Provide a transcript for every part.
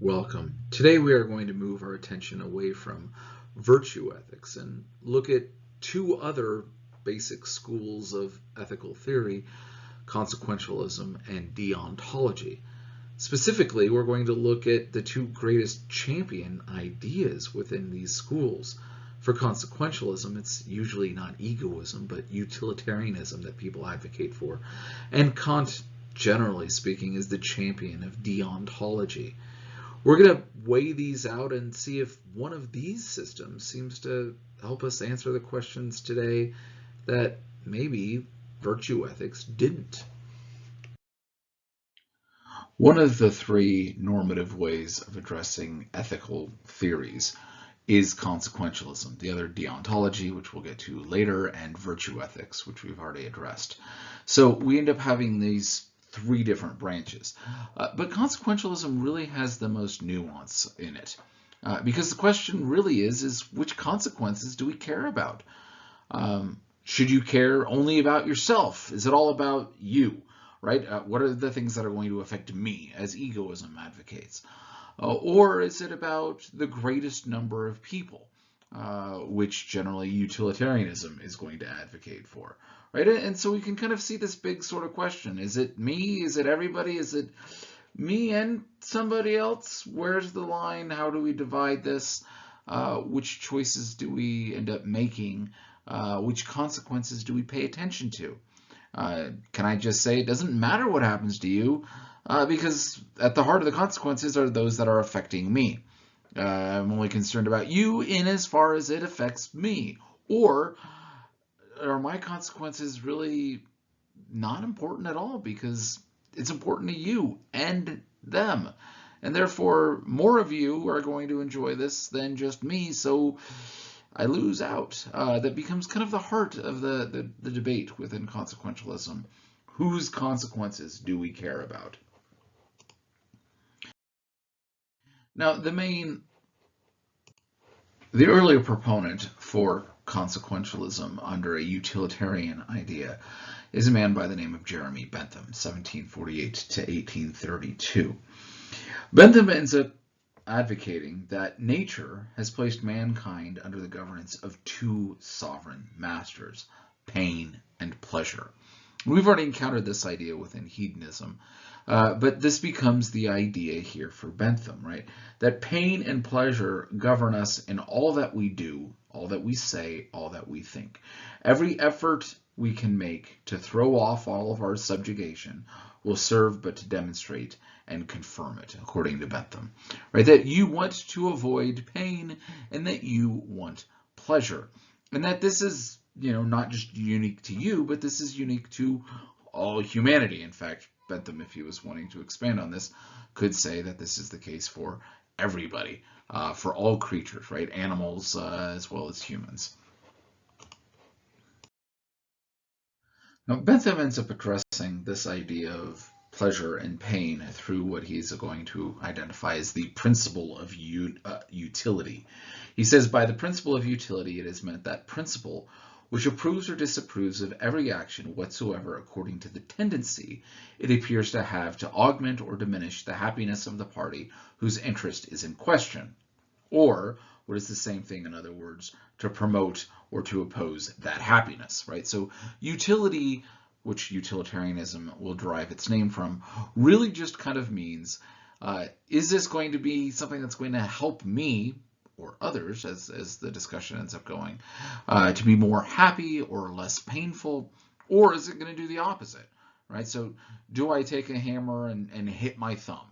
Welcome. Today we are going to move our attention away from virtue ethics and look at two other basic schools of ethical theory, consequentialism and deontology. Specifically, we're going to look at the two greatest champion ideas within these schools. For consequentialism, it's usually not egoism, but utilitarianism that people advocate for. And Kant, generally speaking, is the champion of deontology. We're going to weigh these out and see if one of these systems seems to help us answer the questions today that maybe virtue ethics didn't. One of the three normative ways of addressing ethical theories is consequentialism, the other deontology, which we'll get to later, and virtue ethics, which we've already addressed. So we end up having these three different branches. But consequentialism really has the most nuance in it. Because the question really is which consequences do we care about? Should you care only about yourself? Is it all about you? Right? What are the things that are going to affect me, as egoism advocates? Or is it about the greatest number of people, which generally utilitarianism is going to advocate for? Right? And so we can kind of see this big sort of question. Is it me? Is it everybody? Is it me and somebody else? Where's the line? How do we divide this? Which choices do we end up making? Which consequences do we pay attention to? Can I just say it doesn't matter what happens to you, because at the heart of the consequences are those that are affecting me. I'm only concerned about you in as far as it affects me. Or are my consequences really not important at all because it's important to you and them? And therefore, more of you are going to enjoy this than just me, so I lose out. That becomes kind of the heart of the debate within consequentialism. Whose consequences do we care about? Now, the earlier proponent for consequentialism under a utilitarian idea is a man by the name of Jeremy Bentham, 1748 to 1832. Bentham ends up advocating that nature has placed mankind under the governance of two sovereign masters, pain and pleasure. We've already encountered this idea within hedonism, but this becomes the idea here for Bentham, right? That pain and pleasure govern us in all that we do, all that we say, all that we think. Every effort we can make to throw off all of our subjugation will serve but to demonstrate and confirm it, according to Bentham, right? That you want to avoid pain and that you want pleasure, and that this is, not just unique to you, but this is unique to all humanity. In fact, Bentham, if he was wanting to expand on this, could say that this is the case for everybody, for all creatures, right? Animals as well as humans. Now, Bentham ends up addressing this idea of pleasure and pain through what he's going to identify as the principle of utility. He says, by the principle of utility, it is meant that principle which approves or disapproves of every action whatsoever according to the tendency it appears to have to augment or diminish the happiness of the party whose interest is in question, or, what is the same thing, in other words, to promote or to oppose that happiness, right? So utility, which utilitarianism will derive its name from, really just kind of means, is this going to be something that's going to help me or others, as the discussion ends up going, to be more happy or less painful, or is it going to do the opposite, right? So do I take a hammer and hit my thumb?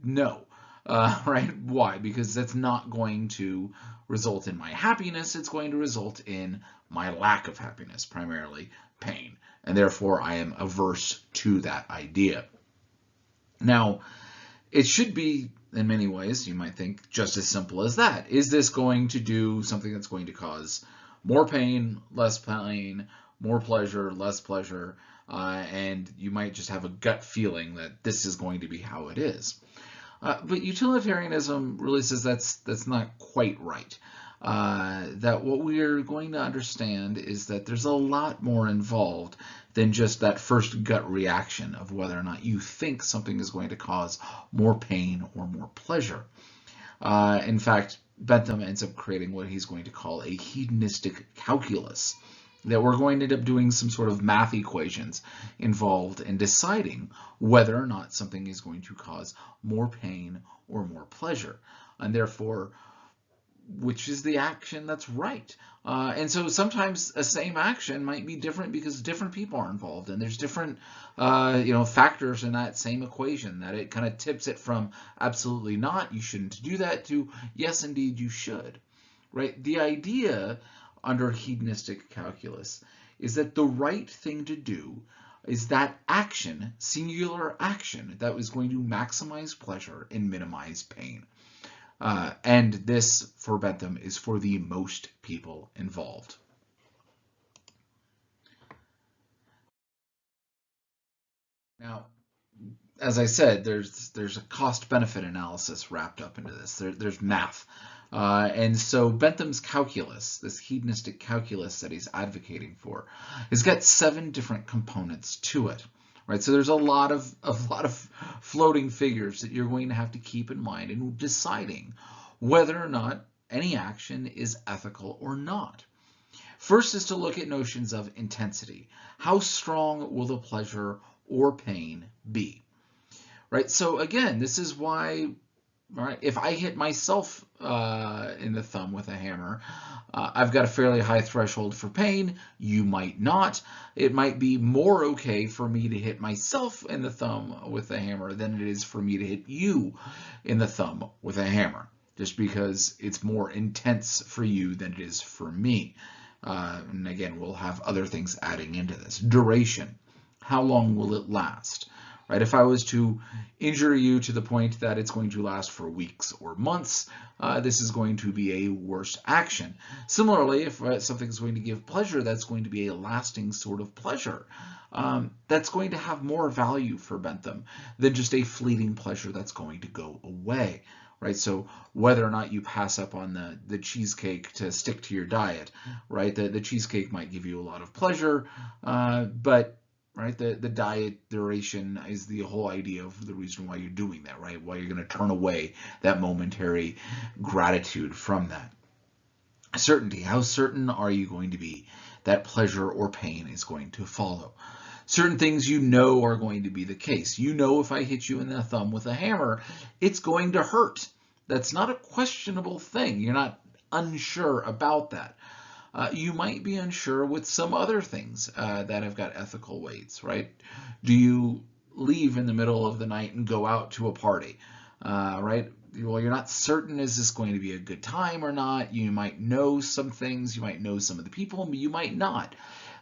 No. Right? Why? Because that's not going to result in my happiness. It's going to result in my lack of happiness, primarily pain. And therefore, I am averse to that idea. Now, it should be, in many ways, you might think, just as simple as that. Is this going to do something that's going to cause more pain, less pain, more pleasure, less pleasure, and you might just have a gut feeling that this is going to be how it is. But utilitarianism really says that's not quite right. That what we're going to understand is that there's a lot more involved than just that first gut reaction of whether or not you think something is going to cause more pain or more pleasure. In fact, Bentham ends up creating what he's going to call a hedonistic calculus, that we're going to end up doing some sort of math equations involved in deciding whether or not something is going to cause more pain or more pleasure, and therefore which is the action that's right. And so sometimes a same action might be different because different people are involved, and there's different factors in that same equation that it kind of tips it from absolutely not, you shouldn't do that, to yes, indeed, you should. Right? The idea under hedonistic calculus is that the right thing to do is that action, singular action, that is going to maximize pleasure and minimize pain. And this, for Bentham, is for the most people involved. Now, as I said, there's a cost-benefit analysis wrapped up into this. There's math. And so Bentham's calculus, this hedonistic calculus that he's advocating for, has got 7 different components to it. Right, so there's a lot of floating figures that you're going to have to keep in mind in deciding whether or not any action is ethical or not. First is to look at notions of intensity. How strong will the pleasure or pain be? Right, so again, this is why, right, if I hit myself in the thumb with a hammer, I've got a fairly high threshold for pain. You might not. It might be more okay for me to hit myself in the thumb with a hammer than it is for me to hit you in the thumb with a hammer, just because it's more intense for you than it is for me. And again, we'll have other things adding into this. Duration. How long will it last? Right? If I was to injure you to the point that it's going to last for weeks or months, this is going to be a worse action. Similarly, if something is going to give pleasure, that's going to be a lasting sort of pleasure. That's going to have more value for Bentham than just a fleeting pleasure that's going to go away. Right? So whether or not you pass up on the cheesecake to stick to your diet, right? The cheesecake might give you a lot of pleasure, but right, the diet duration is the whole idea of the reason why you're doing that, right? Why you're going to turn away that momentary gratitude from that. Certainty. How certain are you going to be that pleasure or pain is going to follow? Certain things you know are going to be the case. You know if I hit you in the thumb with a hammer, it's going to hurt. That's not a questionable thing. You're not unsure about that. You might be unsure with some other things that have got ethical weights, right? Do you leave in the middle of the night and go out to a party, right? Well, you're not certain, is this going to be a good time or not? You might know some things, you might know some of the people, but you might not,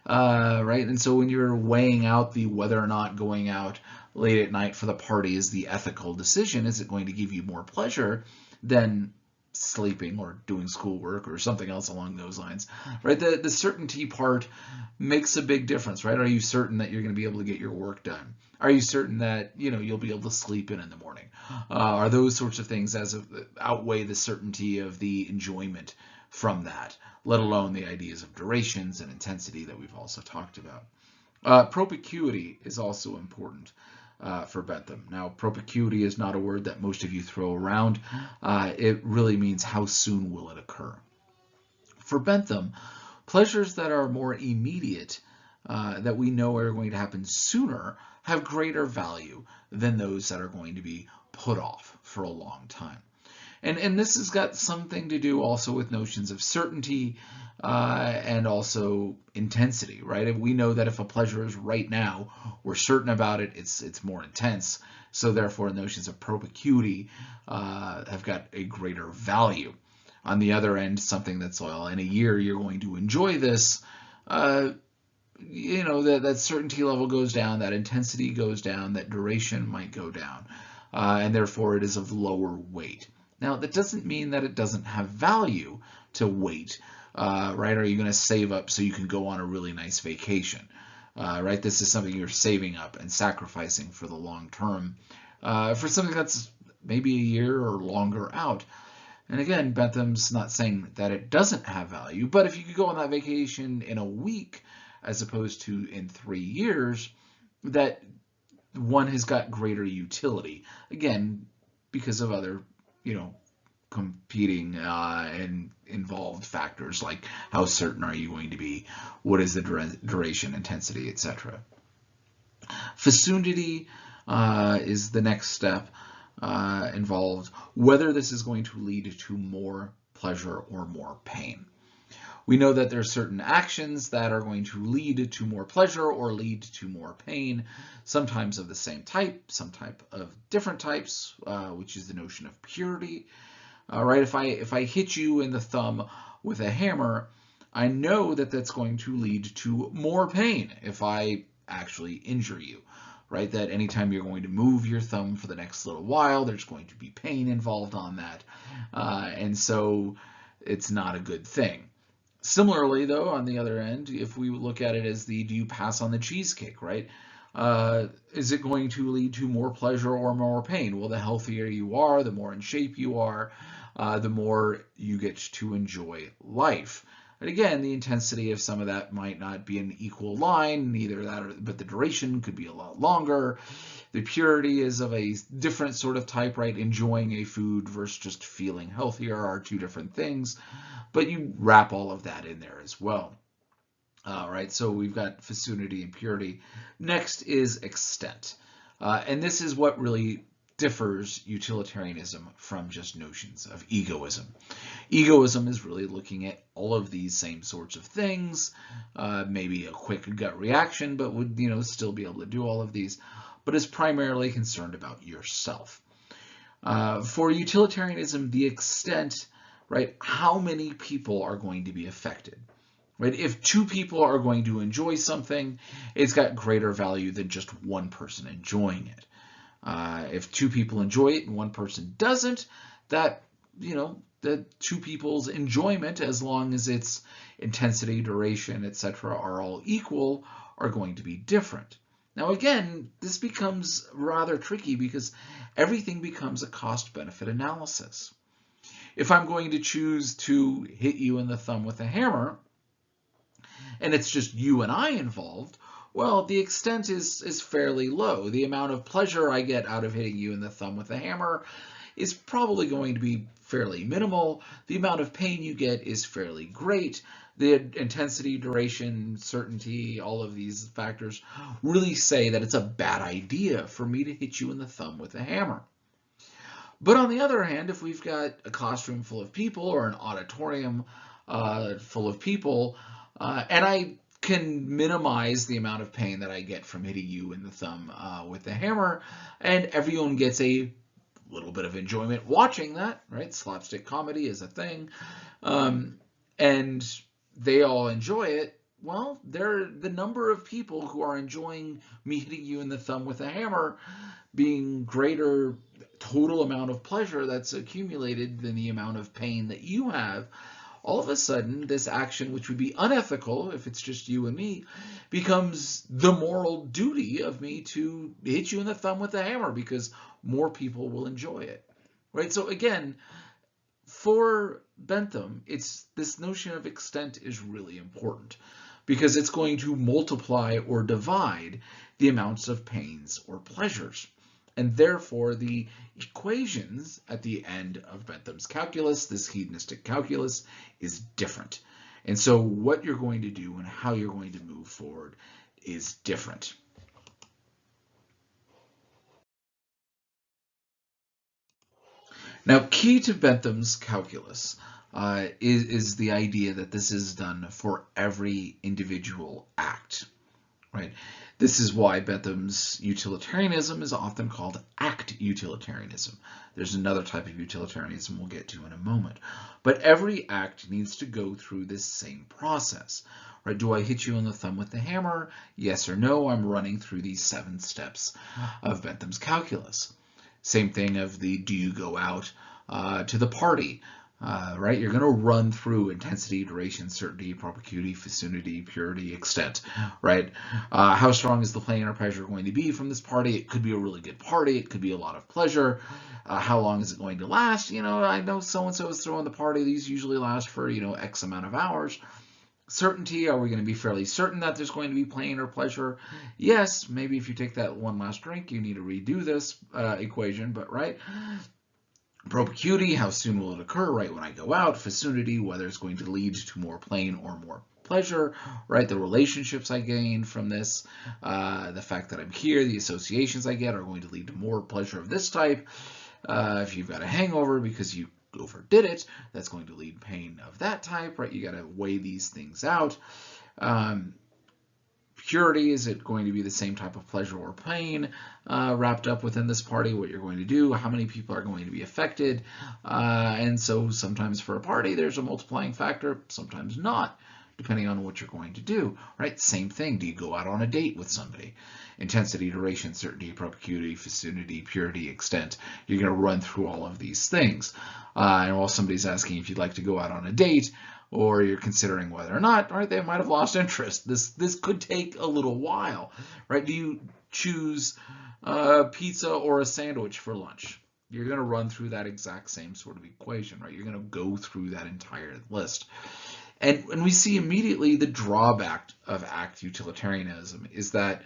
right? And so when you're weighing out the whether or not going out late at night for the party is the ethical decision, is it going to give you more pleasure than sleeping or doing schoolwork or something else along those lines, right? The certainty part makes a big difference, right? Are you certain that you're going to be able to get your work done? Are you certain that you'll be able to sleep in the morning? Are those sorts of things outweigh the certainty of the enjoyment from that, let alone the ideas of durations and intensity that we've also talked about. Propinquity is also important for Bentham. Now, propinquity is not a word that most of you throw around. It really means how soon will it occur. For Bentham, pleasures that are more immediate, that we know are going to happen sooner, have greater value than those that are going to be put off for a long time. And this has got something to do also with notions of certainty and also intensity, right? And we know that if a pleasure is right now, we're certain about it, it's more intense. So therefore, notions of propinquity have got a greater value. On the other end, something that's, well, in a year you're going to enjoy this, that certainty level goes down, that intensity goes down, that duration might go down, and therefore it is of lower weight. Now, that doesn't mean that it doesn't have value to wait, right? Are you going to save up so you can go on a really nice vacation, right? This is something you're saving up and sacrificing for the long term, for something that's maybe a year or longer out. And again, Bentham's not saying that it doesn't have value, but if you could go on that vacation in a week as opposed to in 3 years, that one has got greater utility. Again, because of other, competing and involved factors like how certain are you going to be, what is the duration, intensity, etc. Fecundity is the next step involved, whether this is going to lead to more pleasure or more pain. We know that there are certain actions that are going to lead to more pleasure or lead to more pain, sometimes of the same type, some type of different types, which is the notion of purity. Right? If I hit you in the thumb with a hammer, I know that that's going to lead to more pain if I actually injure you. Right? That anytime you're going to move your thumb for the next little while, there's going to be pain involved on that. And so it's not a good thing. Similarly, though, on the other end, if we look at it as do you pass on the cheesecake, right? Is it going to lead to more pleasure or more pain? Well, the healthier you are, the more in shape you are, the more you get to enjoy life. And again, the intensity of some of that might not be an equal line, neither that, but the duration could be a lot longer. The purity is of a different sort of type, right? Enjoying a food versus just feeling healthier are two different things, but you wrap all of that in there as well. Right, so we've got fecundity and purity. Next is extent. And this is what really differs utilitarianism from just notions of egoism. Egoism is really looking at all of these same sorts of things, maybe a quick gut reaction, but would still be able to do all of these, but is primarily concerned about yourself. For utilitarianism, the extent, right, how many people are going to be affected. Right? If 2 people are going to enjoy something, it's got greater value than just one person enjoying it. If 2 people enjoy it and one person doesn't, that, the 2 people's enjoyment, as long as its intensity, duration, etc., are all equal, are going to be different. Now, again, this becomes rather tricky because everything becomes a cost-benefit analysis. If I'm going to choose to hit you in the thumb with a hammer, and it's just you and I involved, well, the extent is fairly low. The amount of pleasure I get out of hitting you in the thumb with a hammer is probably going to be fairly minimal. The amount of pain you get is fairly great. The intensity, duration, certainty, all of these factors really say that it's a bad idea for me to hit you in the thumb with a hammer. But on the other hand, if we've got a classroom full of people or an auditorium full of people, and I can minimize the amount of pain that I get from hitting you in the thumb with the hammer, and everyone gets a little bit of enjoyment watching that, right? Slapstick comedy is a thing, and they all enjoy it. Well, the number of people who are enjoying me hitting you in the thumb with a hammer being greater total amount of pleasure that's accumulated than the amount of pain that you have, all of a sudden, this action, which would be unethical if it's just you and me, becomes the moral duty of me to hit you in the thumb with a hammer because more people will enjoy it, right? So again, for Bentham, it's this notion of extent is really important because it's going to multiply or divide the amounts of pains or pleasures. And therefore, the equations at the end of Bentham's calculus, this hedonistic calculus, is different. And so what you're going to do and how you're going to move forward is different. Now, key to Bentham's calculus is the idea that this is done for every individual act, right? This is why Bentham's utilitarianism is often called act utilitarianism. There's another type of utilitarianism we'll get to in a moment. But every act needs to go through this same process, right? Do I hit you in the thumb with the hammer? Yes or no? I'm running through these 7 steps of Bentham's calculus. Same thing of the do you go out to the party? Right? You're going to run through intensity, duration, certainty, propinquity, fecundity, purity, extent, right? How strong is the pain or pleasure going to be from this party? It could be a really good party. It could be a lot of pleasure. How long is it going to last? I know so-and-so is throwing the party. These usually last for, X amount of hours. Certainty, are we going to be fairly certain that there's going to be pain or pleasure? Yes, maybe if you take that one last drink, you need to redo this equation, but right? Propinquity, how soon will it occur? Right when I go out. Vicinity, whether it's going to lead to more pain or more pleasure, right? The relationships I gain from this, the fact that I'm here, the associations I get are going to lead to more pleasure of this type. If you've got a hangover because you overdid it, that's going to lead pain of that type, right? You got to weigh these things out. Purity, is it going to be the same type of pleasure or pain wrapped up within this party, what you're going to do, how many people are going to be affected, and so sometimes for a party there's a multiplying factor, sometimes not, depending on what you're going to do, right? Same thing, do you go out on a date with somebody? Intensity, duration, certainty, propinquity, vicinity, purity, extent. You're going to run through all of these things. And while somebody's asking if you'd like to go out on a date, or you're considering whether or not, right, they might have lost interest. This could take a little while, right? Do you choose pizza or a sandwich for lunch? You're going to run through that exact same sort of equation, right? You're going to go through that entire list. And we see immediately the drawback of act utilitarianism is that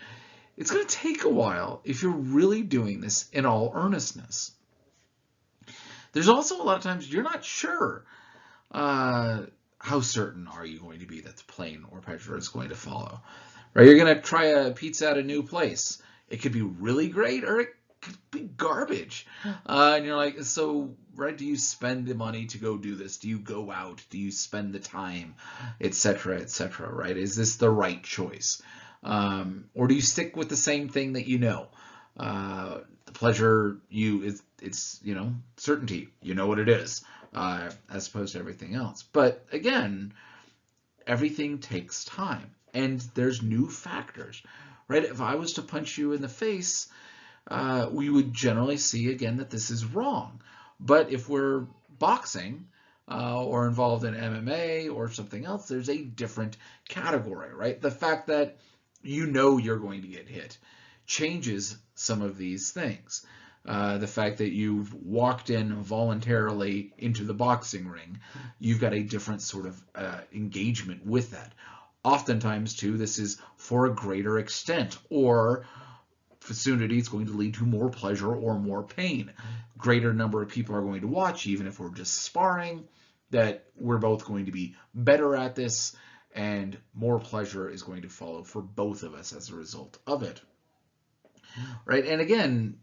it's going to take a while if you're really doing this in all earnestness. There's also a lot of times you're not sure how certain are you going to be that the pain or pleasure is going to follow, right? You're going to try a pizza at a new place. It could be really great or it could be garbage. And you're like, so, right, do you spend the money to go do this? Do you go out? Do you spend the time, etc., right? Is this the right choice? Or do you stick with the same thing that you know? The pleasure, it's certainty. You know what it is, as opposed to everything else. But again, everything takes time, and there's new factors, right? If I was to punch you in the face, we would generally see again that this is wrong. But if we're boxing or involved in MMA or something else, there's a different category, right? The fact that you know you're going to get hit changes some of these things. The fact that you've walked in voluntarily into the boxing ring, you've got a different sort of engagement with that. Oftentimes, too, this is for a greater extent, or vicinity is going to lead to more pleasure or more pain. Greater number of people are going to watch, even if we're just sparring, that we're both going to be better at this, and more pleasure is going to follow for both of us as a result of it. Right? And again,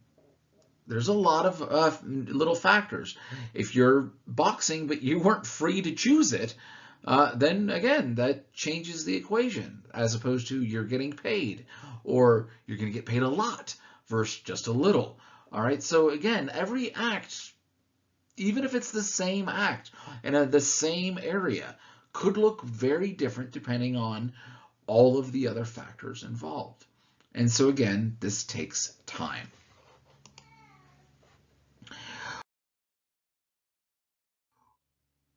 there's a lot of little factors. If you're boxing but you weren't free to choose it, then again, that changes the equation, as opposed to you're getting paid, or you're going to get paid a lot versus just a little. All right, so again, every act, even if it's the same act in the same area, could look very different depending on all of the other factors involved. And so again, this takes time.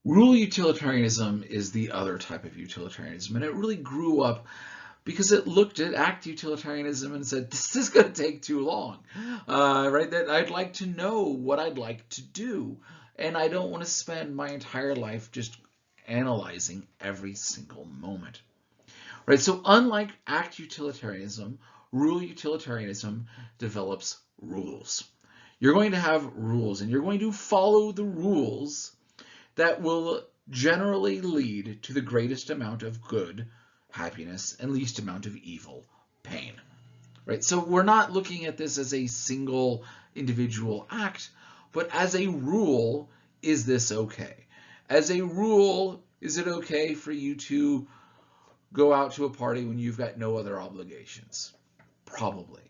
Rule utilitarianism is the other type of utilitarianism, and it really grew up because it looked at act utilitarianism and said, this is going to take too long, right? That I'd like to know what I'd like to do, and I don't want to spend my entire life just analyzing every single moment, right? So unlike act utilitarianism, rule utilitarianism develops rules. You're going to have rules, and you're going to follow the rules that will generally lead to the greatest amount of good, happiness, and least amount of evil, pain. Right? So we're not looking at this as a single individual act, but as a rule, is this okay? As a rule, is it okay for you to go out to a party when you've got no other obligations? Probably.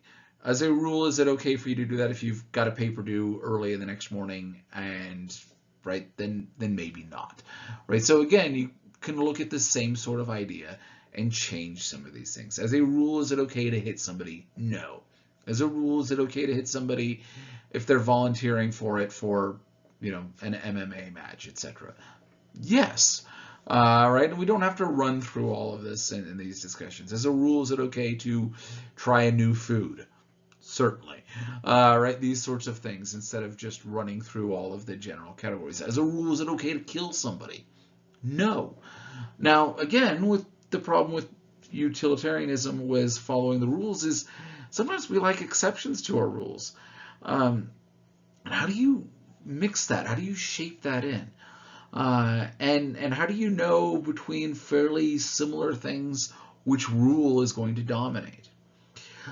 As a rule, is it okay for you to do that if you've got a paper due early in the next morning and right, then maybe not, right? So again, you can look at the same sort of idea and change some of these things. As a rule, is it okay to hit somebody? No. As a rule, is it okay to hit somebody if they're volunteering for it for, an MMA match, etc.? Yes. Right? We don't have to run through all of this in these discussions. As a rule, is it okay to try a new food? Certainly, right? These sorts of things, instead of just running through all of the general categories. As a rule, is it okay to kill somebody? No. Now, again, with the problem with utilitarianism was following the rules is sometimes we like exceptions to our rules. And how do you mix that? How do you shape that in? And how do you know between fairly similar things which rule is going to dominate?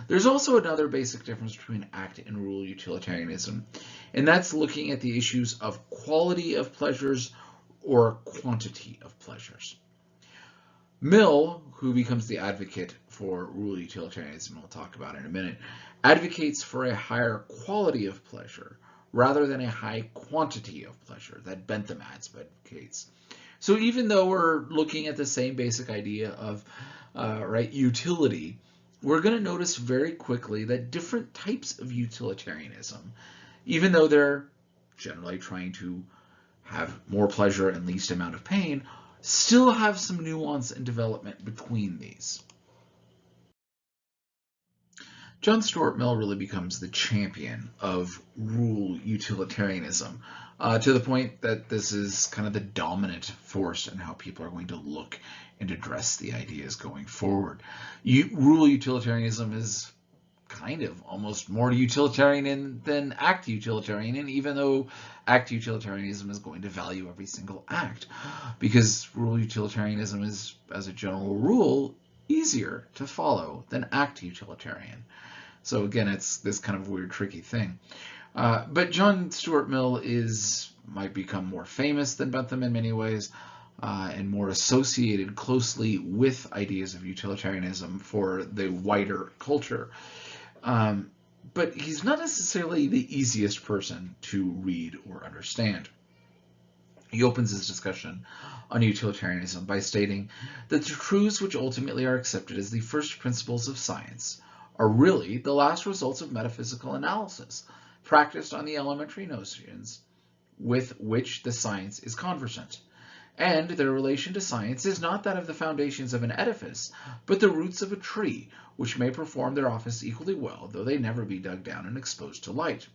There's also another basic difference between act and rule utilitarianism, and that's looking at the issues of quality of pleasures or quantity of pleasures. Mill, who becomes the advocate for rule utilitarianism, we'll talk about in a minute, advocates for a higher quality of pleasure rather than a high quantity of pleasure that Bentham advocates. So even though we're looking at the same basic idea of utility, we're going to notice very quickly that different types of utilitarianism, even though they're generally trying to have more pleasure and least amount of pain, still have some nuance and development between these. John Stuart Mill really becomes the champion of rule utilitarianism, to the point that this is kind of the dominant force in how people are going to look and address the ideas going forward. Rule utilitarianism is kind of almost more utilitarian than act utilitarian, even though act utilitarianism is going to value every single act, because rule utilitarianism is, as a general rule, easier to follow than act utilitarian. So again, it's this kind of weird, tricky thing. But John Stuart Mill might become more famous than Bentham in many ways, and more associated closely with ideas of utilitarianism for the wider culture. But he's not necessarily the easiest person to read or understand. He opens his discussion on utilitarianism by stating that the truths which ultimately are accepted as the first principles of science are really the last results of metaphysical analysis, practiced on the elementary notions with which the science is conversant. And their relation to science is not that of the foundations of an edifice, but the roots of a tree, which may perform their office equally well, though they never be dug down and exposed to light.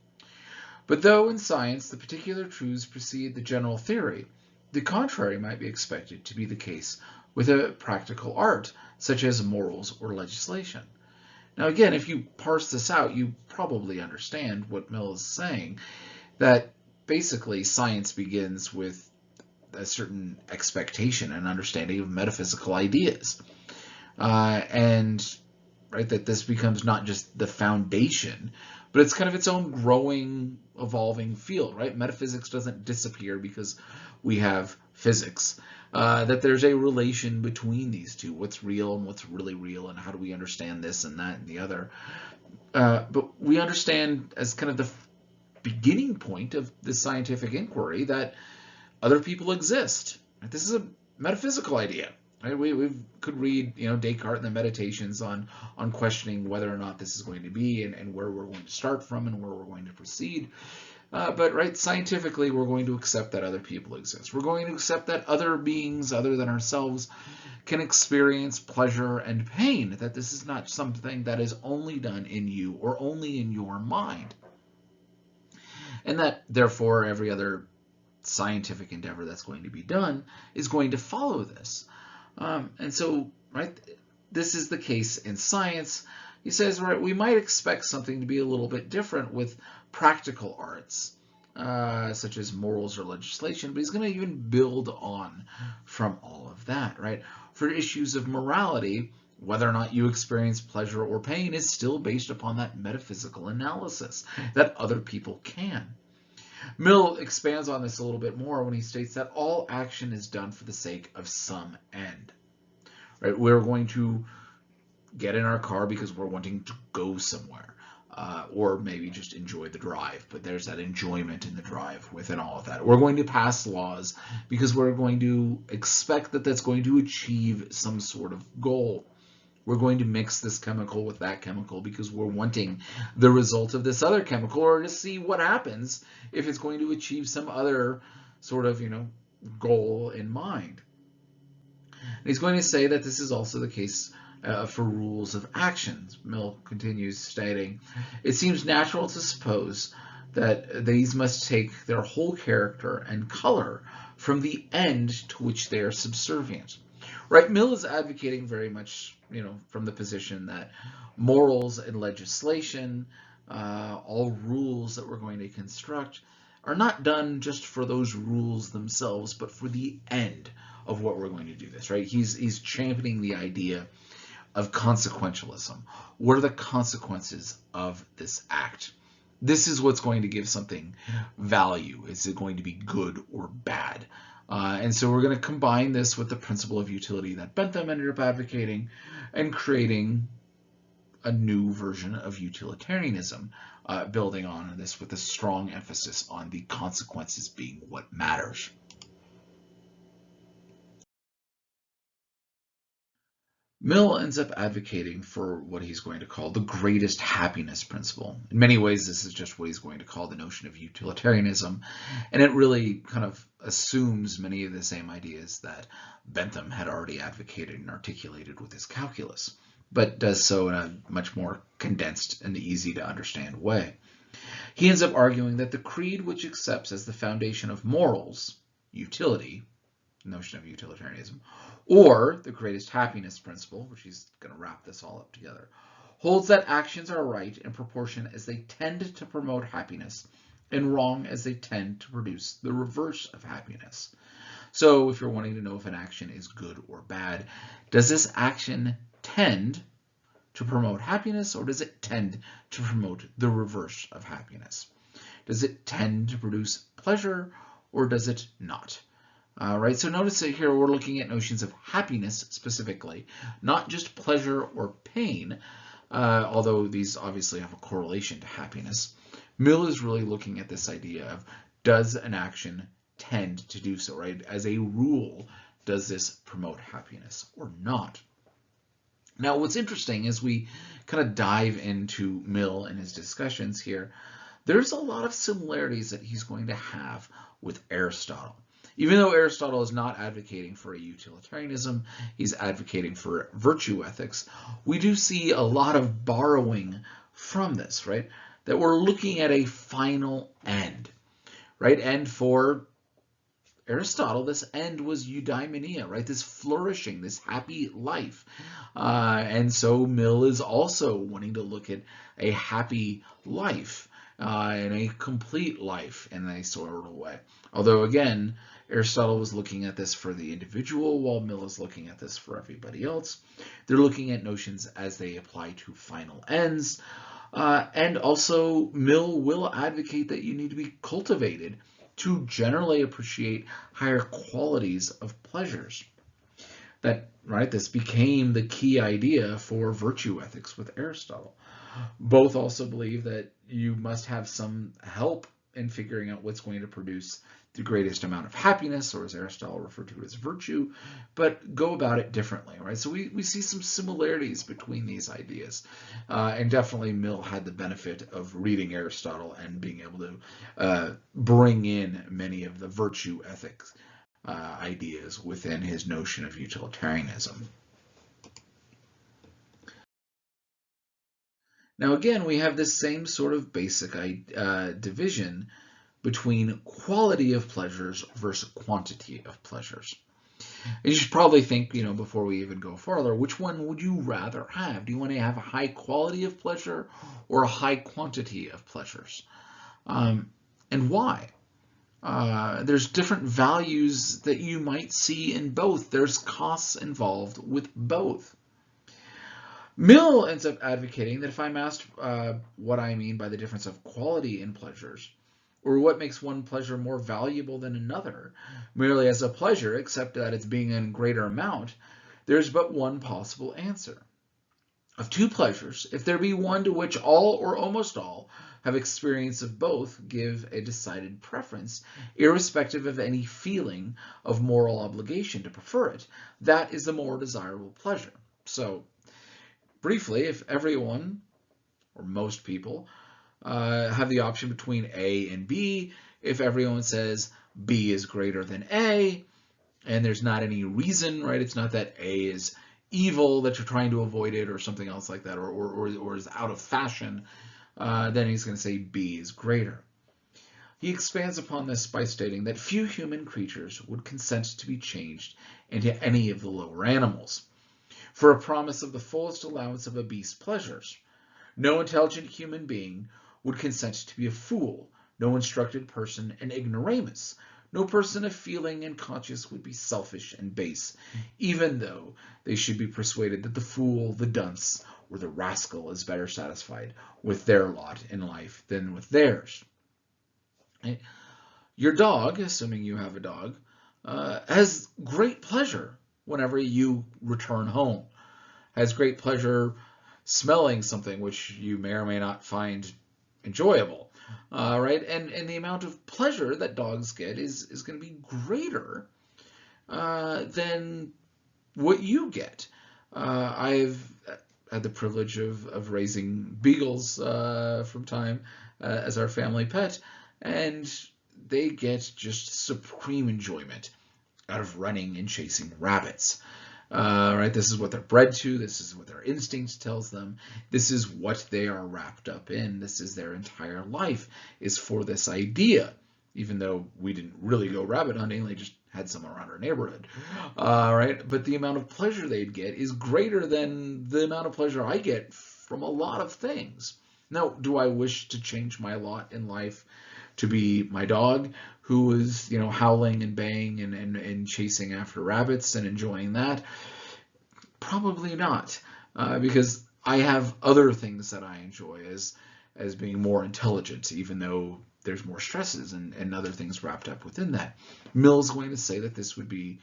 But though in science the particular truths precede the general theory, the contrary might be expected to be the case with a practical art, such as morals or legislation. Now again, if you parse this out, you probably understand what Mill is saying, that basically science begins with a certain expectation and understanding of metaphysical ideas. And that this becomes not just the foundation, but it's kind of its own growing, evolving field, right? Metaphysics doesn't disappear because we have physics. That there's a relation between these two, what's real and what's really real, and how do we understand this and that and the other. But we understand as kind of the beginning point of the scientific inquiry that other people exist. This is a metaphysical idea. Right? We could read, Descartes and the Meditations on questioning whether or not this is going to be and where we're going to start from and where we're going to proceed. But scientifically, we're going to accept that other people exist. We're going to accept that other beings other than ourselves can experience pleasure and pain, that this is not something that is only done in you or only in your mind. And that, therefore, every other scientific endeavor that's going to be done is going to follow this. And so, this is the case in science. He says, we might expect something to be a little bit different with practical arts, such as morals or legislation, but he's going to even build on from all of that, For issues of morality, whether or not you experience pleasure or pain is still based upon that metaphysical analysis that other people can. Mill expands on this a little bit more when he states that all action is done for the sake of some end. We're going to get in our car because we're wanting to go somewhere, or maybe just enjoy the drive, but there's that enjoyment in the drive within all of that. We're going to pass laws because we're going to expect that that's going to achieve some sort of goal. We're going to mix this chemical with that chemical because we're wanting the result of this other chemical, or to see what happens if it's going to achieve some other sort of, goal in mind. And he's going to say that this is also the case for rules of actions. Mill continues stating, it seems natural to suppose that these must take their whole character and color from the end to which they are subservient. Right? Mill is advocating very much, from the position that morals and legislation, all rules that we're going to construct, are not done just for those rules themselves, but for the end of what we're going to do this, right? He's championing the idea of consequentialism. What are the consequences of this act? This is what's going to give something value. Is it going to be good or bad? And so we're going to combine this with the principle of utility that Bentham ended up advocating and creating a new version of utilitarianism, building on this with a strong emphasis on the consequences being what matters. Mill ends up advocating for what he's going to call the greatest happiness principle. In many ways, this is just what he's going to call the notion of utilitarianism, and it really kind of assumes many of the same ideas that Bentham had already advocated and articulated with his calculus, but does so in a much more condensed and easy to understand way. He ends up arguing that the creed which accepts as the foundation of morals, utility, notion of utilitarianism, or the greatest happiness principle, which he's going to wrap this all up together, holds that actions are right in proportion as they tend to promote happiness and wrong as they tend to produce the reverse of happiness. So if you're wanting to know if an action is good or bad, does this action tend to promote happiness, or does it tend to promote the reverse of happiness? Does it tend to produce pleasure, or does it not? Right, so notice that here we're looking at notions of happiness specifically, not just pleasure or pain, although these obviously have a correlation to happiness. Mill is really looking at this idea of, does an action tend to do so, right? As a rule, does this promote happiness or not? Now, what's interesting as we kind of dive into Mill and his discussions here, there's a lot of similarities that he's going to have with Aristotle. Even though Aristotle is not advocating for a utilitarianism, he's advocating for virtue ethics, we do see a lot of borrowing from this, right? That we're looking at a final end, right? And for Aristotle, this end was eudaimonia, right? This flourishing, this happy life. And so Mill is also wanting to look at a happy life and a complete life in a sort of way. Although, again, Aristotle was looking at this for the individual, while Mill is looking at this for everybody else. They're looking at notions as they apply to final ends. And also, Mill will advocate that you need to be cultivated to generally appreciate higher qualities of pleasures. That, right, this became the key idea for virtue ethics with Aristotle. Both also believe that you must have some help in figuring out what's going to produce the greatest amount of happiness, or as Aristotle referred to it as virtue, but go about it differently, right? So we see some similarities between these ideas. And definitely Mill had the benefit of reading Aristotle and being able to bring in many of the virtue ethics ideas within his notion of utilitarianism. Now again, we have this same sort of basic division between quality of pleasures versus quantity of pleasures. And you should probably think, before we even go further, which one would you rather have? Do you want to have a high quality of pleasure or a high quantity of pleasures? And why? There's different values that you might see in both. There's costs involved with both. Mill ends up advocating that if I'm asked what I mean by the difference of quality in pleasures, or what makes one pleasure more valuable than another, merely as a pleasure, except that it's being in greater amount, there's but one possible answer. Of two pleasures, if there be one to which all or almost all have experience of both, give a decided preference, irrespective of any feeling of moral obligation to prefer it, that is the more desirable pleasure. So, briefly, if everyone, or most people, have the option between A and B, if everyone says B is greater than A, and there's not any reason, right? It's not that A is evil, that you're trying to avoid it, or something else like that, or is out of fashion, then he's going to say B is greater. He expands upon this by stating that few human creatures would consent to be changed into any of the lower animals, for a promise of the fullest allowance of a beast's pleasures. No intelligent human being would consent to be a fool, no instructed person an ignoramus. No person of feeling and conscience would be selfish and base, even though they should be persuaded that the fool, the dunce, or the rascal is better satisfied with their lot in life than with theirs. Your dog, assuming you have a dog, has great pleasure whenever you return home, has great pleasure smelling something which you may or may not find enjoyable, right? And the amount of pleasure that dogs get is going to be greater than what you get. I've had the privilege of raising beagles from time as our family pet, and they get just supreme enjoyment out of running and chasing rabbits. Right? This is what they're bred to. This is what their instinct tells them. This is what they are wrapped up in. This is their entire life, is for this idea. Even though we didn't really go rabbit hunting, they just had some around our neighborhood. Right? But the amount of pleasure they'd get is greater than the amount of pleasure I get from a lot of things. Now, do I wish to change my lot in life to be my dog, who is, howling and baying and chasing after rabbits and enjoying that? Probably not, because I have other things that I enjoy as being more intelligent, even though there's more stresses and other things wrapped up within that. Mill's going to say that this would be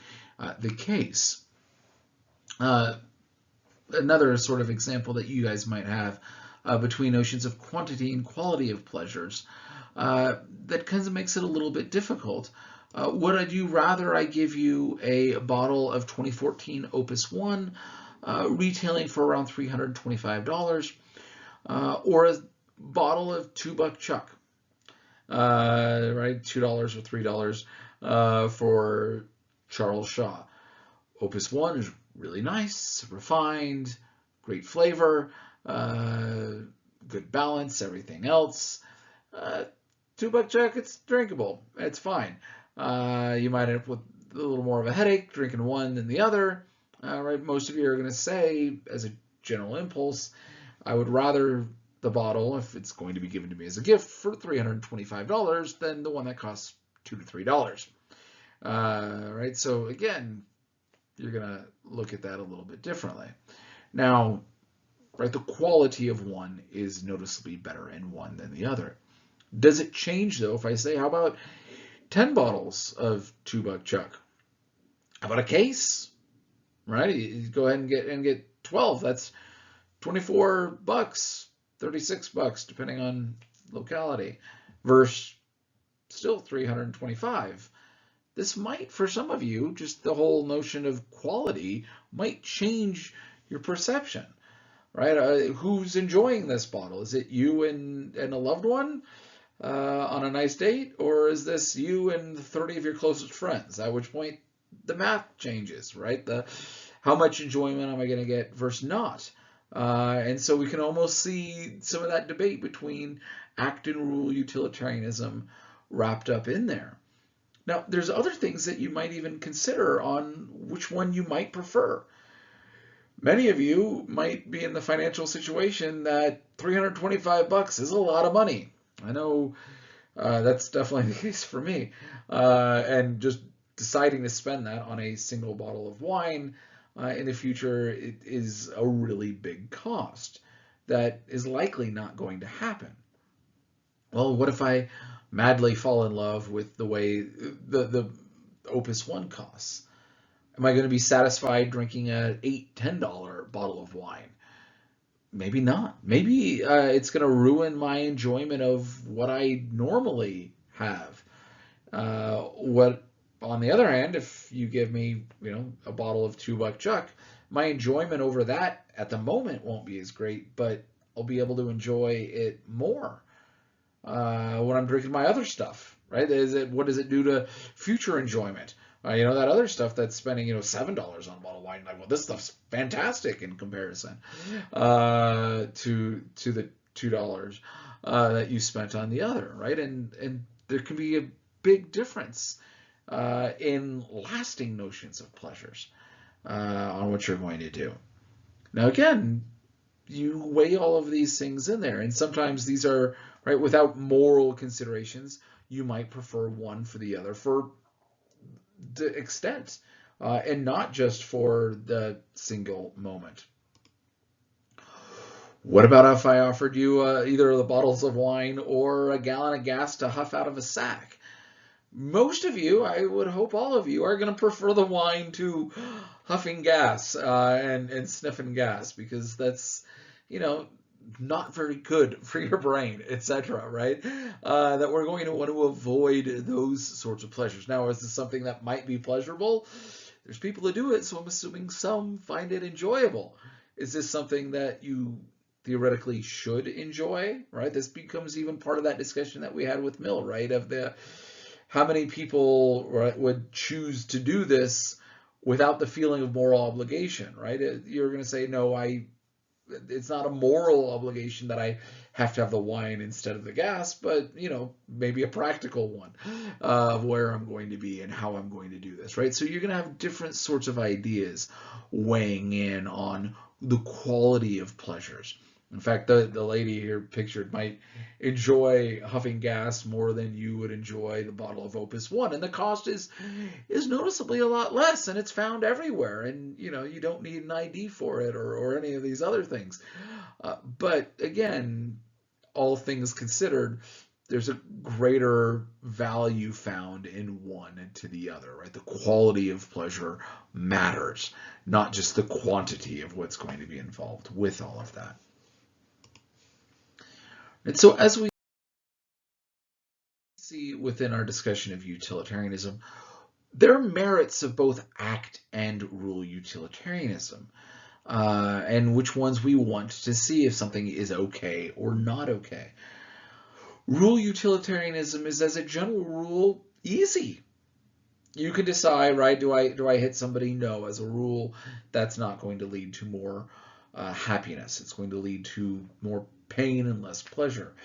the case. Another sort of example that you guys might have between notions of quantity and quality of pleasures that kind of makes it a little bit difficult. Would you rather I give you a bottle of 2014 Opus 1 retailing for around $325 or a bottle of $2 Chuck, right? $2 or $3 for Charles Shaw. Opus 1 is really nice, refined, great flavor, good balance, everything else. $2 Chuck, it's drinkable. It's fine. You might end up with a little more of a headache drinking one than the other. Right? Most of you are going to say, as a general impulse, I would rather the bottle, if it's going to be given to me as a gift, for $325 than the one that costs $2 to $3. Right? So again, you're going to look at that a little bit differently. Now, right, the quality of one is noticeably better in one than the other. Does it change, though, if I say, how about 10 bottles of $2 Chuck? How about a case? Right? You go ahead and get 12. That's $24, $36, depending on locality, versus still $325. This might, for some of you, just the whole notion of quality might change your perception. Right? Who's enjoying this bottle? Is it you and a loved one on a nice date, or is this you and 30 of your closest friends? At which point the math changes, right? How much enjoyment am I going to get versus not? And so we can almost see some of that debate between act and rule utilitarianism wrapped up in there. Now, there's other things that you might even consider on which one you might prefer. Many of you might be in the financial situation that $325 is a lot of money. I know that's definitely the case for me. And just deciding to spend that on a single bottle of wine in the future, it is a really big cost that is likely not going to happen. Well, what if I madly fall in love with the way the Opus 1 costs? Am I going to be satisfied drinking an $8, $10 bottle of wine? Maybe not. Maybe it's going to ruin my enjoyment of what I normally have. On the other hand, if you give me, a bottle of $2 Chuck, my enjoyment over that at the moment won't be as great, but I'll be able to enjoy it more when I'm drinking my other stuff, right? What does it do to future enjoyment? That other stuff that's spending, $7 on a bottle of wine. Like, well, this stuff's fantastic in comparison to the $2 that you spent on the other, right? And there can be a big difference in lasting notions of pleasures on what you're going to do. Now, again, you weigh all of these things in there, and sometimes these are, right, without moral considerations, you might prefer one for the other for the extent, and not just for the single moment. What about if I offered you either the bottles of wine or a gallon of gas to huff out of a sack? Most of you, I would hope all of you, are going to prefer the wine to huffing gas and sniffing gas, because that's, not very good for your brain, etc., right? That we're going to want to avoid those sorts of pleasures. Now, is this something that might be pleasurable? There's people that do it, so I'm assuming some find it enjoyable. Is this something that you theoretically should enjoy, right? This becomes even part of that discussion that we had with Mill, right? Of the how many people, right, would choose to do this without the feeling of moral obligation, right? You're going to say, no, it's not a moral obligation that I have to have the wine instead of the gas, but, maybe a practical one of where I'm going to be and how I'm going to do this, right? So you're going to have different sorts of ideas weighing in on the quality of pleasures. In fact, the lady here pictured might enjoy huffing gas more than you would enjoy the bottle of Opus 1. And the cost is noticeably a lot less, and it's found everywhere. And, you don't need an ID for it or any of these other things. But again, all things considered, there's a greater value found in one to the other, right? The quality of pleasure matters, not just the quantity of what's going to be involved with all of that. And so as we see within our discussion of utilitarianism, there are merits of both act and rule utilitarianism, and which ones we want to see if something is okay or not okay. Rule utilitarianism is, as a general rule, easy. You can decide, right, do I hit somebody? No. As a rule, that's not going to lead to more happiness. It's going to lead to more pain and less pleasure.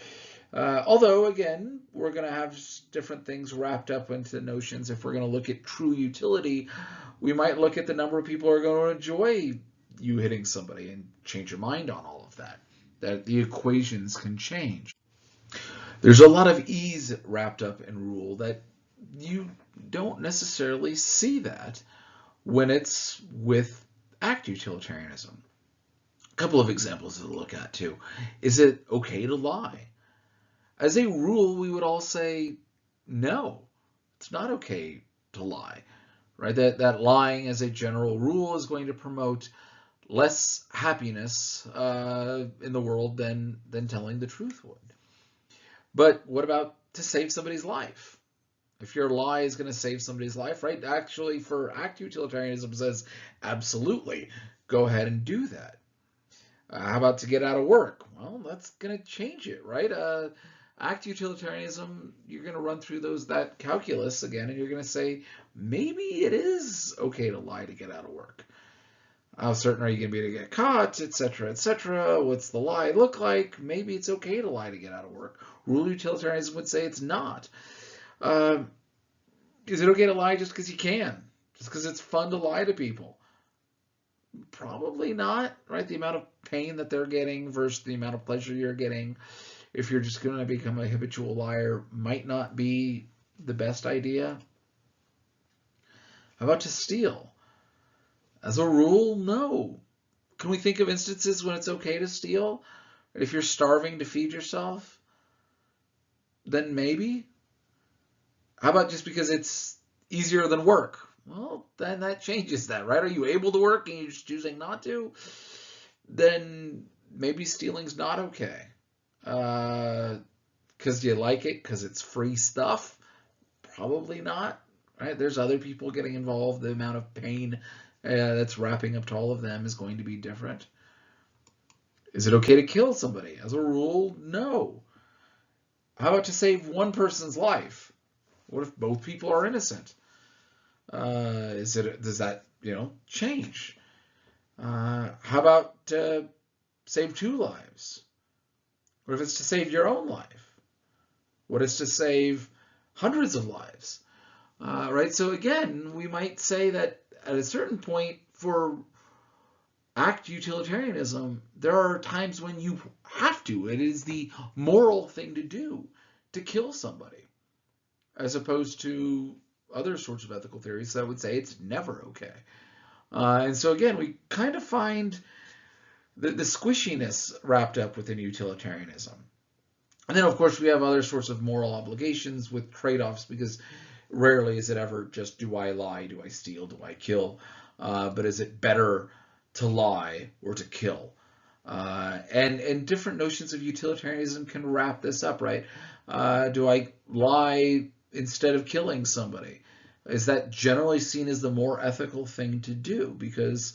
Although, again, we're going to have different things wrapped up into notions. If we're going to look at true utility, we might look at the number of people who are going to enjoy you hitting somebody and change your mind on all of that. That the equations can change. There's a lot of ease wrapped up in rule that you don't necessarily see that when it's with act utilitarianism. A couple of examples to look at too. Is it okay to lie? As a rule, we would all say, no, it's not okay to lie, right? That lying as a general rule is going to promote less happiness in the world than telling the truth would. But what about to save somebody's life? If your lie is going to save somebody's life, right? Actually, for act utilitarianism says, absolutely, go ahead and do that. How about to get out of work? Well, that's going to change it, right? Act utilitarianism, you're going to run through that calculus again, and you're going to say, maybe it is okay to lie to get out of work. How certain are you going to be to get caught, etc., etc.? What's the lie look like? Maybe it's okay to lie to get out of work. Rule utilitarianism would say it's not. Is it okay to lie just because you can? Just because it's fun to lie to people? Probably not, right? The amount of pain that they're getting versus the amount of pleasure you're getting, if you're just going to become a habitual liar, might not be the best idea. How about to steal? As a rule, no. Can we think of instances when it's okay to steal? If you're starving to feed yourself, then maybe. How about just because it's easier than work? Well, then that changes that, right? Are you able to work and you're just choosing not to? Then maybe stealing's not okay. Because you like it, because it's free stuff? Probably not, right? There's other people getting involved. The amount of pain that's wrapping up to all of them is going to be different. Is it okay to kill somebody? As a rule, no. How about to save one person's life? What if both people are innocent? Does that change? How about to save two lives? What if it's to save your own life? What is to save hundreds of lives, right? So again, we might say that at a certain point for act utilitarianism, there are times when you have to. It is the moral thing to do to kill somebody, as opposed to other sorts of ethical theories that would say it's never okay. And so again, we kind of find the squishiness wrapped up within utilitarianism. And then, of course, we have other sorts of moral obligations with trade-offs, because rarely is it ever just, do I lie, do I steal, do I kill? But is it better to lie or to kill? And different notions of utilitarianism can wrap this up, right? Do I lie instead of killing somebody? Is that generally seen as the more ethical thing to do? Because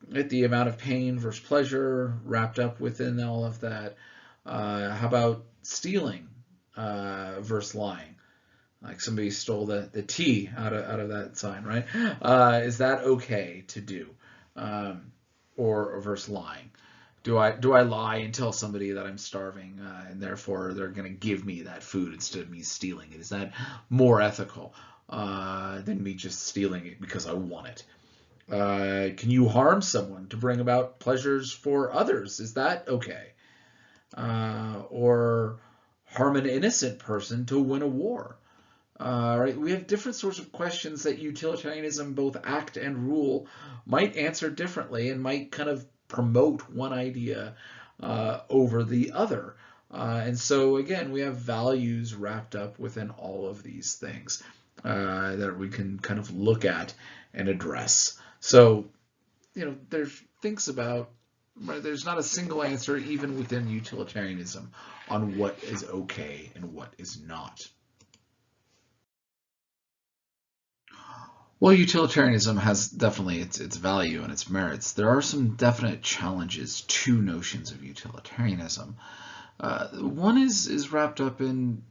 the amount of pain versus pleasure wrapped up within all of that. How about stealing versus lying? Like somebody stole the T out of that sign, right? Is that okay to do, or versus lying? Do I lie and tell somebody that I'm starving, and therefore they're going to give me that food instead of me stealing it? Is that more ethical than me just stealing it because I want it? Can you harm someone to bring about pleasures for others? Is that okay? Or harm an innocent person to win a war? Right? We have different sorts of questions that utilitarianism, both act and rule, might answer differently and might kind of promote one idea over the other. And so again, we have values wrapped up within all of these things that we can kind of look at and address. So, there's things about, right, there's not a single answer, even within utilitarianism, on what is okay and what is not. Well, utilitarianism has definitely its value and its merits. There are some definite challenges to notions of utilitarianism. One is wrapped up in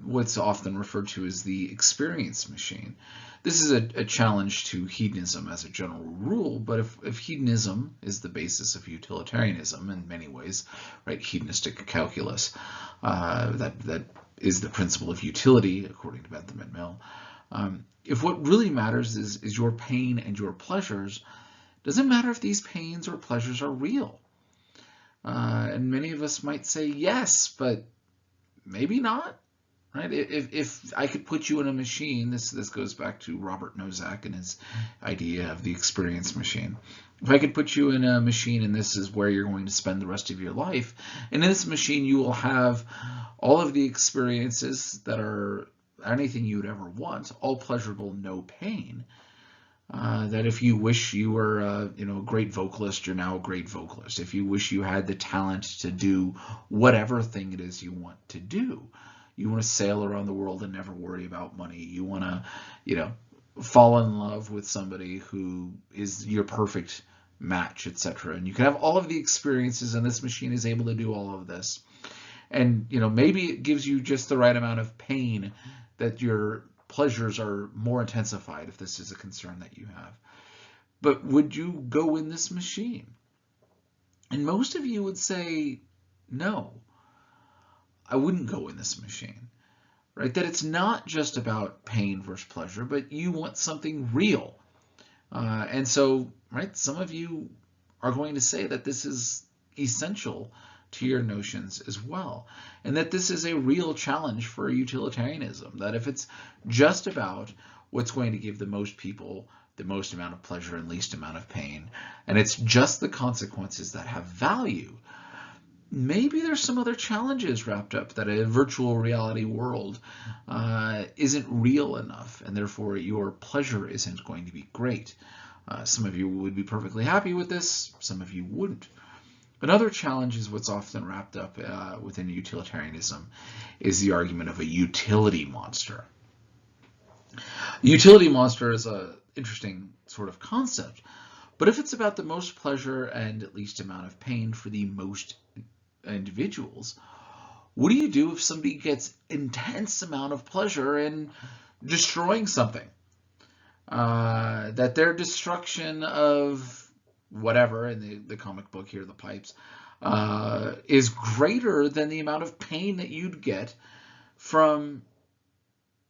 what's often referred to as the experience machine. This is a challenge to hedonism as a general rule, but if hedonism is the basis of utilitarianism in many ways, right, hedonistic calculus, that is the principle of utility, according to Bentham and Mill. If what really matters is your pain and your pleasures, doesn't matter if these pains or pleasures are real. And many of us might say yes, but maybe not. Right? If I could put you in a machine, this goes back to Robert Nozick and his idea of the experience machine. If I could put you in a machine and this is where you're going to spend the rest of your life, and in this machine you will have all of the experiences that are anything you would ever want, all pleasurable, no pain. That if you wish you were a great vocalist, you're now a great vocalist. If you wish you had the talent to do whatever thing it is you want to do. You want to sail around the world and never worry about money. You want to, fall in love with somebody who is your perfect match, etc. And you can have all of the experiences, and this machine is able to do all of this. And, maybe it gives you just the right amount of pain that your pleasures are more intensified, if this is a concern that you have. But would you go in this machine? And most of you would say, no. I wouldn't go in this machine, right? That it's not just about pain versus pleasure, but you want something real. And so, right, some of you are going to say that this is essential to your notions as well, and that this is a real challenge for utilitarianism, that if it's just about what's going to give the most people the most amount of pleasure and least amount of pain, and it's just the consequences that have value, maybe there's some other challenges wrapped up, that a virtual reality world isn't real enough, and therefore your pleasure isn't going to be great. Some of you would be perfectly happy with this, some of you wouldn't. Another challenge is what's often wrapped up within utilitarianism is the argument of a utility monster. The utility monster is an interesting sort of concept, but if it's about the most pleasure and least amount of pain for the most individuals, what do you do if somebody gets intense amount of pleasure in destroying something? That their destruction of whatever, in the comic book here, the pipes, is greater than the amount of pain that you'd get from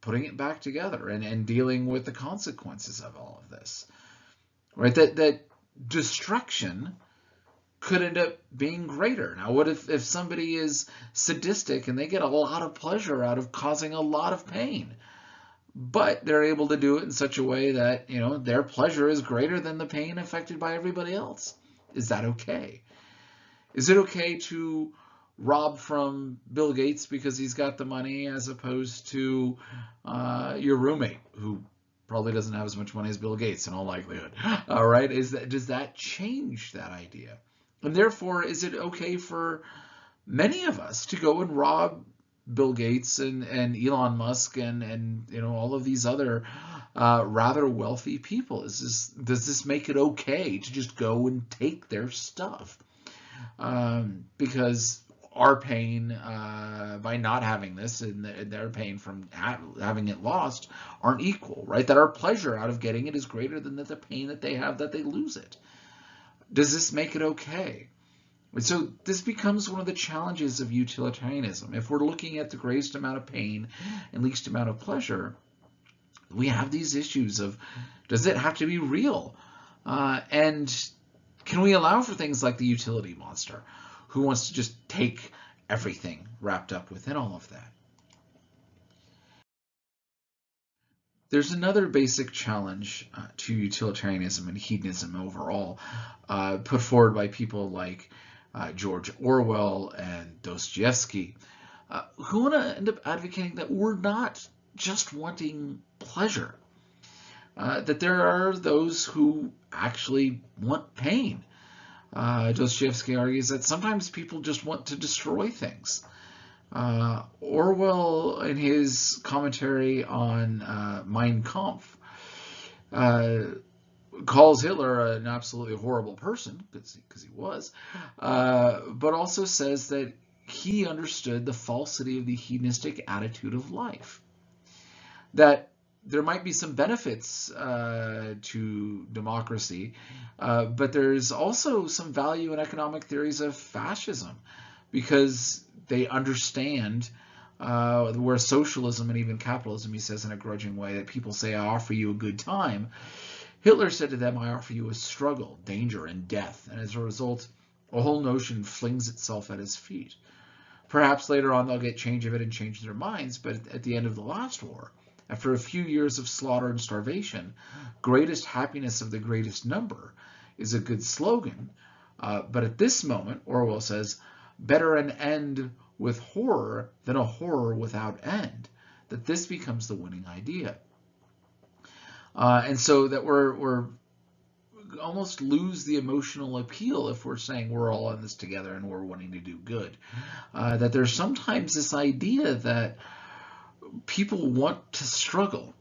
putting it back together and dealing with the consequences of all of this, right? That destruction could end up being greater. Now, what if somebody is sadistic and they get a lot of pleasure out of causing a lot of pain, but they're able to do it in such a way that, their pleasure is greater than the pain affected by everybody else? Is that okay? Is it okay to rob from Bill Gates because he's got the money, as opposed to your roommate who probably doesn't have as much money as Bill Gates in all likelihood? All right, does that change that idea? And therefore, is it okay for many of us to go and rob Bill Gates and Elon Musk and all of these other rather wealthy people? Does this make it okay to just go and take their stuff? Because our pain by not having this and their pain from having it lost aren't equal, right? That our pleasure out of getting it is greater than the pain that they have that they lose it. Does this make it okay? So this becomes one of the challenges of utilitarianism. If we're looking at the greatest amount of pain and least amount of pleasure, we have these issues of, does it have to be real? And can we allow for things like the utility monster, who wants to just take everything wrapped up within all of that? There's another basic challenge to utilitarianism and hedonism overall, put forward by people like George Orwell and Dostoevsky, who want to end up advocating that we're not just wanting pleasure, that there are those who actually want pain. Dostoevsky argues that sometimes people just want to destroy things. Orwell, in his commentary on Mein Kampf, calls Hitler an absolutely horrible person, because he was, but also says that he understood the falsity of the hedonistic attitude of life. That there might be some benefits to democracy, but there's also some value in economic theories of fascism, because they understand where socialism and even capitalism, he says in a grudging way, that people say, I offer you a good time. Hitler said to them, I offer you a struggle, danger, and death. And as a result, a whole notion flings itself at his feet. Perhaps later on they'll get change of it and change their minds, but at the end of the last war, after a few years of slaughter and starvation, greatest happiness of the greatest number is a good slogan. But at this moment, Orwell says, better an end with horror than a horror without end. That this becomes the winning idea. And so that we're almost lose the emotional appeal if we're saying we're all in this together and we're wanting to do good. That there's sometimes this idea that people want to struggle.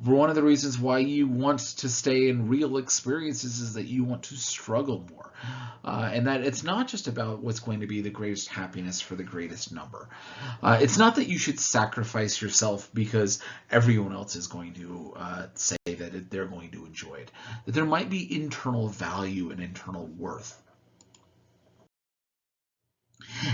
One of the reasons why you want to stay in real experiences is that you want to struggle more. And that it's not just about what's going to be the greatest happiness for the greatest number. It's not that you should sacrifice yourself because everyone else is going to say that they're going to enjoy it. That there might be internal value and internal worth.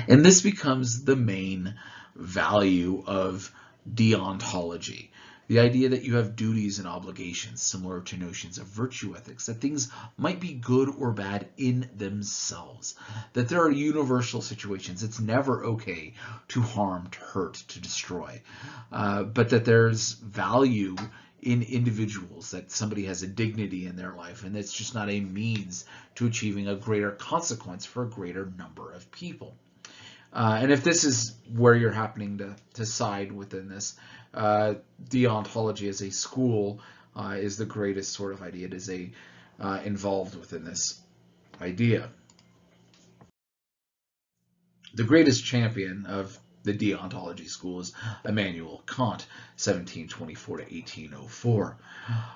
And this becomes the main value of deontology. The idea that you have duties and obligations similar to notions of virtue ethics, that things might be good or bad in themselves, that there are universal situations. It's never okay to harm, to hurt, to destroy, but that there's value in individuals, that somebody has a dignity in their life, and it's just not a means to achieving a greater consequence for a greater number of people. And if this is where you're happening to side within this, deontology as a school is the greatest sort of idea. It is involved within this idea. The greatest champion of the deontology school is Immanuel Kant, 1724 to 1804.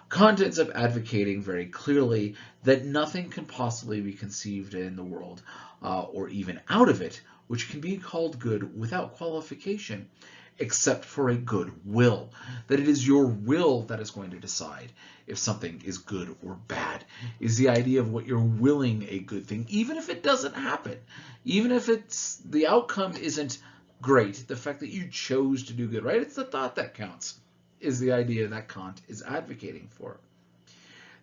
Kant ends up advocating very clearly that nothing can possibly be conceived in the world or even out of it which can be called good without qualification, except for a good will. That it is your will that is going to decide if something is good or bad. Is the idea of what you're willing a good thing, even if it doesn't happen, even if the outcome isn't great, the fact that you chose to do good, right? It's the thought that counts. is the idea that Kant is advocating for.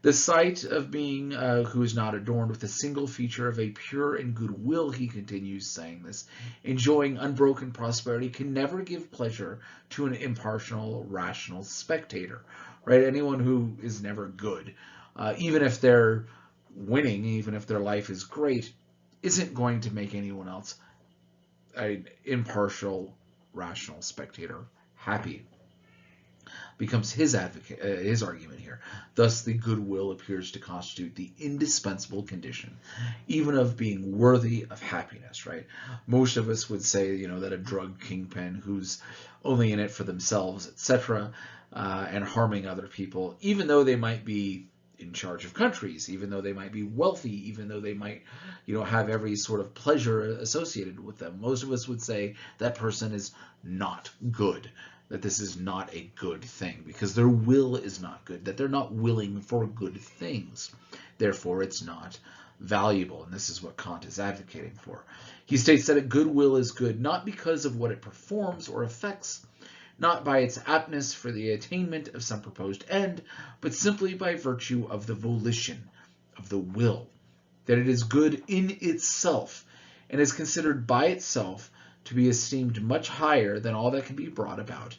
The sight of being who is not adorned with a single feature of a pure and good will, he continues saying this, enjoying unbroken prosperity, can never give pleasure to an impartial, rational spectator, right? Anyone who is never good, even if they're winning, even if their life is great, isn't going to make anyone else, an impartial, rational spectator, happy. Becomes his argument here. Thus, the goodwill appears to constitute the indispensable condition, even of being worthy of happiness, right? Most of us would say, that a drug kingpin who's only in it for themselves, etc., and harming other people, even though they might be in charge of countries, even though they might be wealthy, even though they might, have every sort of pleasure associated with them. Most of us would say that person is not good, that this is not a good thing, because their will is not good, that they're not willing for good things. Therefore, it's not valuable, and this is what Kant is advocating for. He states that a good will is good not because of what it performs or affects, not by its aptness for the attainment of some proposed end, but simply by virtue of the volition, of the will, that it is good in itself, and is considered by itself to be esteemed much higher than all that can be brought about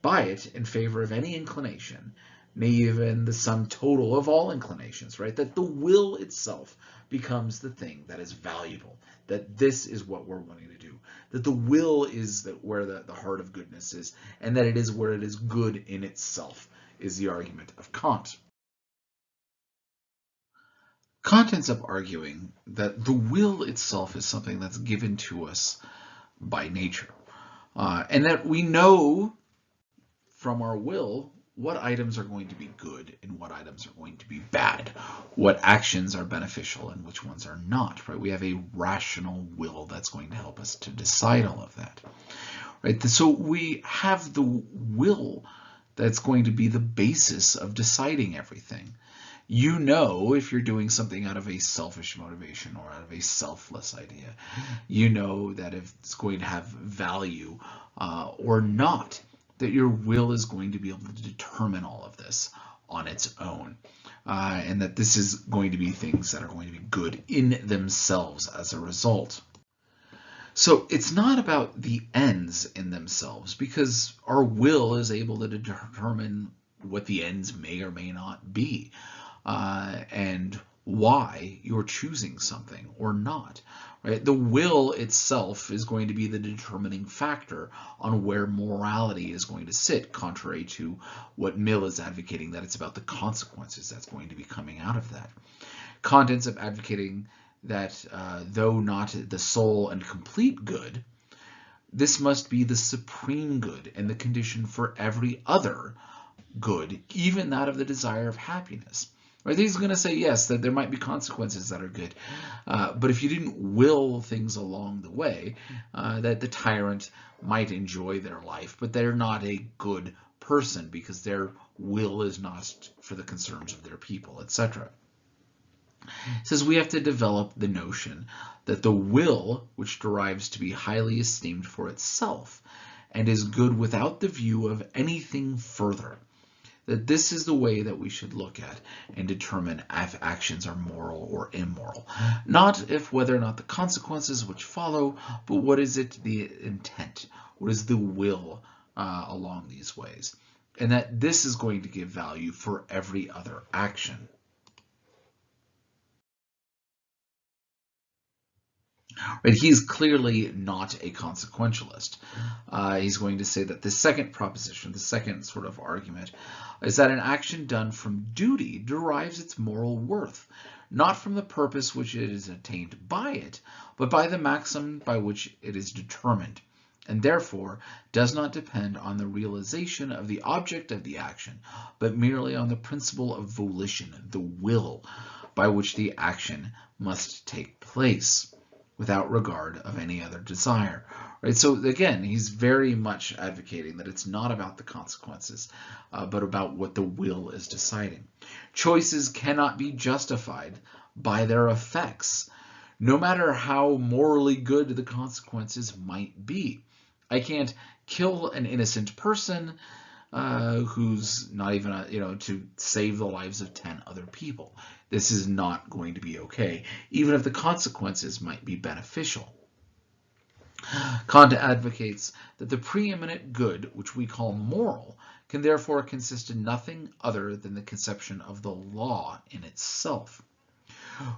by it in favor of any inclination, nay, even the sum total of all inclinations, right? That the will itself becomes the thing that is valuable, that this is what we're wanting to do, that the will is where the heart of goodness is, and that it is where it is good in itself, is the argument of Kant. Kant ends up arguing that the will itself is something that's given to us by nature, and that we know from our will what items are going to be good and what items are going to be bad, what actions are beneficial and which ones are not, right? We have a rational will that's going to help us to decide all of that, right? So we have the will that's going to be the basis of deciding everything. If you're doing something out of a selfish motivation or out of a selfless idea, that if it's going to have value or not, that your will is going to be able to determine all of this on its own, and that this is going to be things that are going to be good in themselves as a result. So it's not about the ends in themselves, because our will is able to determine what the ends may or may not be, and why you're choosing something or not, right? The will itself is going to be the determining factor on where morality is going to sit, contrary to what Mill is advocating, that it's about the consequences that's going to be coming out of that. Kant ends up advocating that though not the sole and complete good, this must be the supreme good and the condition for every other good, even that of the desire of happiness. Right? He's going to say, yes, that there might be consequences that are good, but if you didn't will things along the way, that the tyrant might enjoy their life, but they're not a good person because their will is not for the concerns of their people, etc. It says we have to develop the notion that the will, which derives to be highly esteemed for itself and is good without the view of anything further, that this is the way that we should look at and determine if actions are moral or immoral. Not if whether or not the consequences which follow, but what is it the intent? What is the will along these ways? And that this is going to give value for every other action. Right? He's clearly not a consequentialist. He's going to say that the second proposition, the second sort of argument, is that an action done from duty derives its moral worth, not from the purpose which it is attained by it, but by the maxim by which it is determined, and therefore does not depend on the realization of the object of the action, but merely on the principle of volition, the will, by which the action must take place, without regard of any other desire. Right? So again, he's very much advocating that it's not about the consequences, but about what the will is deciding. Choices cannot be justified by their effects, no matter how morally good the consequences might be. I can't kill an innocent person who's not even, to save the lives of 10 other people. This is not going to be okay, even if the consequences might be beneficial. Kant advocates that the preeminent good, which we call moral, can therefore consist in nothing other than the conception of the law in itself,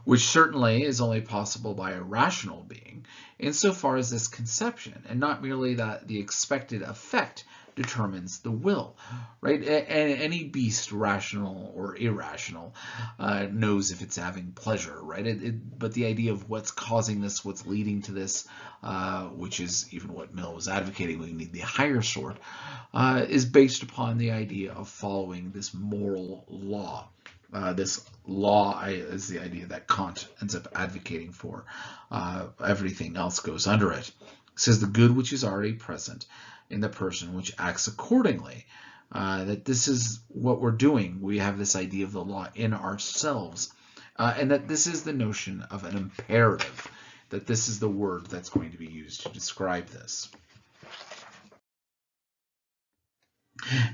which certainly is only possible by a rational being, insofar as this conception, and not merely that the expected effect, determines the will, right? Any beast, rational or irrational, knows if it's having pleasure, right? But the idea of what's causing this, what's leading to this, which is even what Mill was advocating, we need the higher sort, is based upon the idea of following this moral law. This law is the idea that Kant ends up advocating for. Everything else goes under it. It says the good which is already present in the person which acts accordingly. That this is what we're doing. We have this idea of the law in ourselves. And that this is the notion of an imperative. That this is the word that's going to be used to describe this.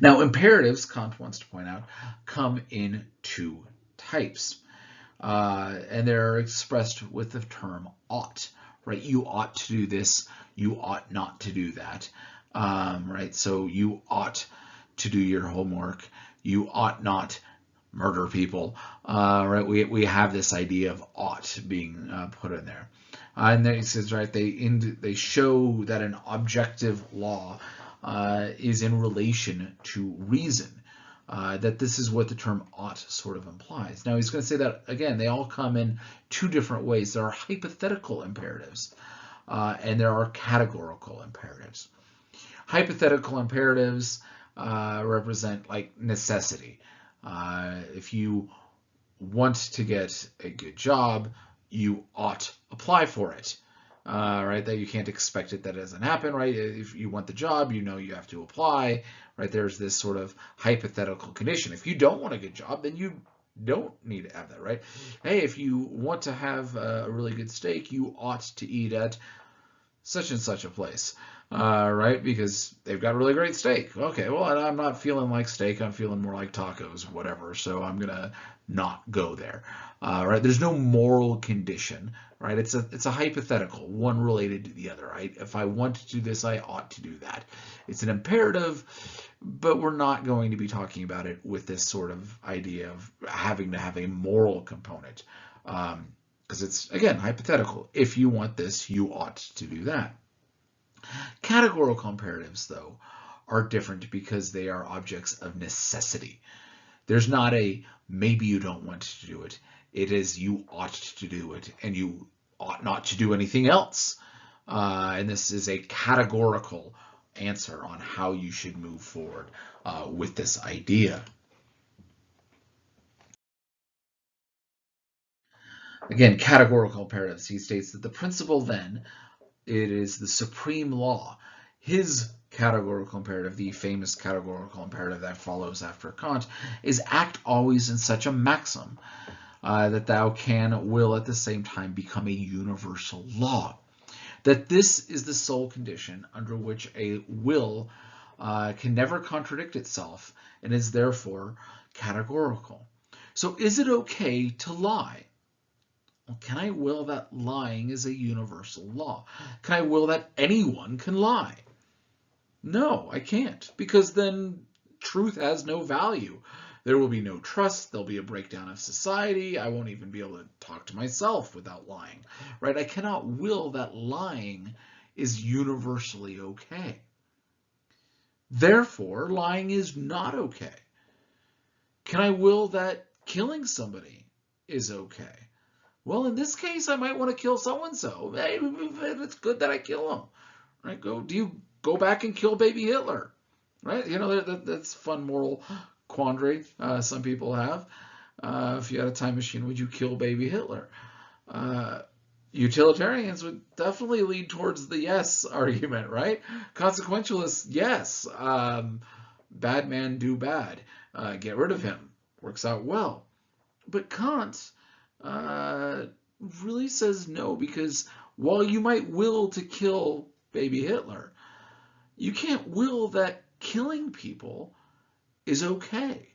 Now, imperatives, Kant wants to point out, come in two types. And they're expressed with the term ought, right? You ought to do this, you ought not to do that, right? So you ought to do your homework, you ought not murder people, right? We have this idea of ought being put in there. And then he says, right, they show that an objective law is in relation to reason. That this is what the term ought sort of implies. Now he's going to say that, again, they all come in two different ways. There are hypothetical imperatives and there are categorical imperatives. Hypothetical imperatives represent like necessity. If you want to get a good job, you ought apply for it. Right, that you can't expect it, that doesn't happen, right? If you want the job, you know you have to apply, right? There's this sort of hypothetical condition. If you don't want a good job, then you don't need to have that, right? Hey, if you want to have a really good steak, you ought to eat at such and such a place, right? Because they've got really great steak. Okay, well, I'm not feeling like steak. I'm feeling more like tacos, whatever. So I'm gonna not go there, right? There's no moral condition, right? It's a hypothetical, one related to the other, right? If I want to do this, I ought to do that. It's an imperative, but we're not going to be talking about it with this sort of idea of having to have a moral component. Because it's, again, hypothetical. If you want this, you ought to do that. Categorical imperatives, though, are different because they are objects of necessity. There's not a maybe you don't want to do it. It is you ought to do it, and you ought not to do anything else. And this is a categorical answer on how you should move forward with this idea. Again, categorical imperatives. He states that the principle then, it is the supreme law. His categorical imperative, the famous categorical imperative that follows after Kant, is act always in such a maxim that thou will at the same time become a universal law. That this is the sole condition under which a will can never contradict itself and is therefore categorical. So is it okay to lie? Well, can I will that lying is a universal law? Can I will that anyone can lie? No, I can't, because then truth has no value. There will be no trust. There'll be a breakdown of society. I won't even be able to talk to myself without lying, right? I cannot will that lying is universally okay. Therefore, lying is not okay. Can I will that killing somebody is okay? Well, in this case, I might want to kill so-and-so. Hey, it's good that I kill him. Right? Do you go back and kill baby Hitler? Right? You know, that's fun moral quandary some people have. If you had a time machine, would you kill baby Hitler? Utilitarians would definitely lead towards the yes argument, right? Consequentialists, yes. Bad man do bad. Get rid of him. Works out well. But Kant really says no, because while you might will to kill baby Hitler, you can't will that killing people is okay,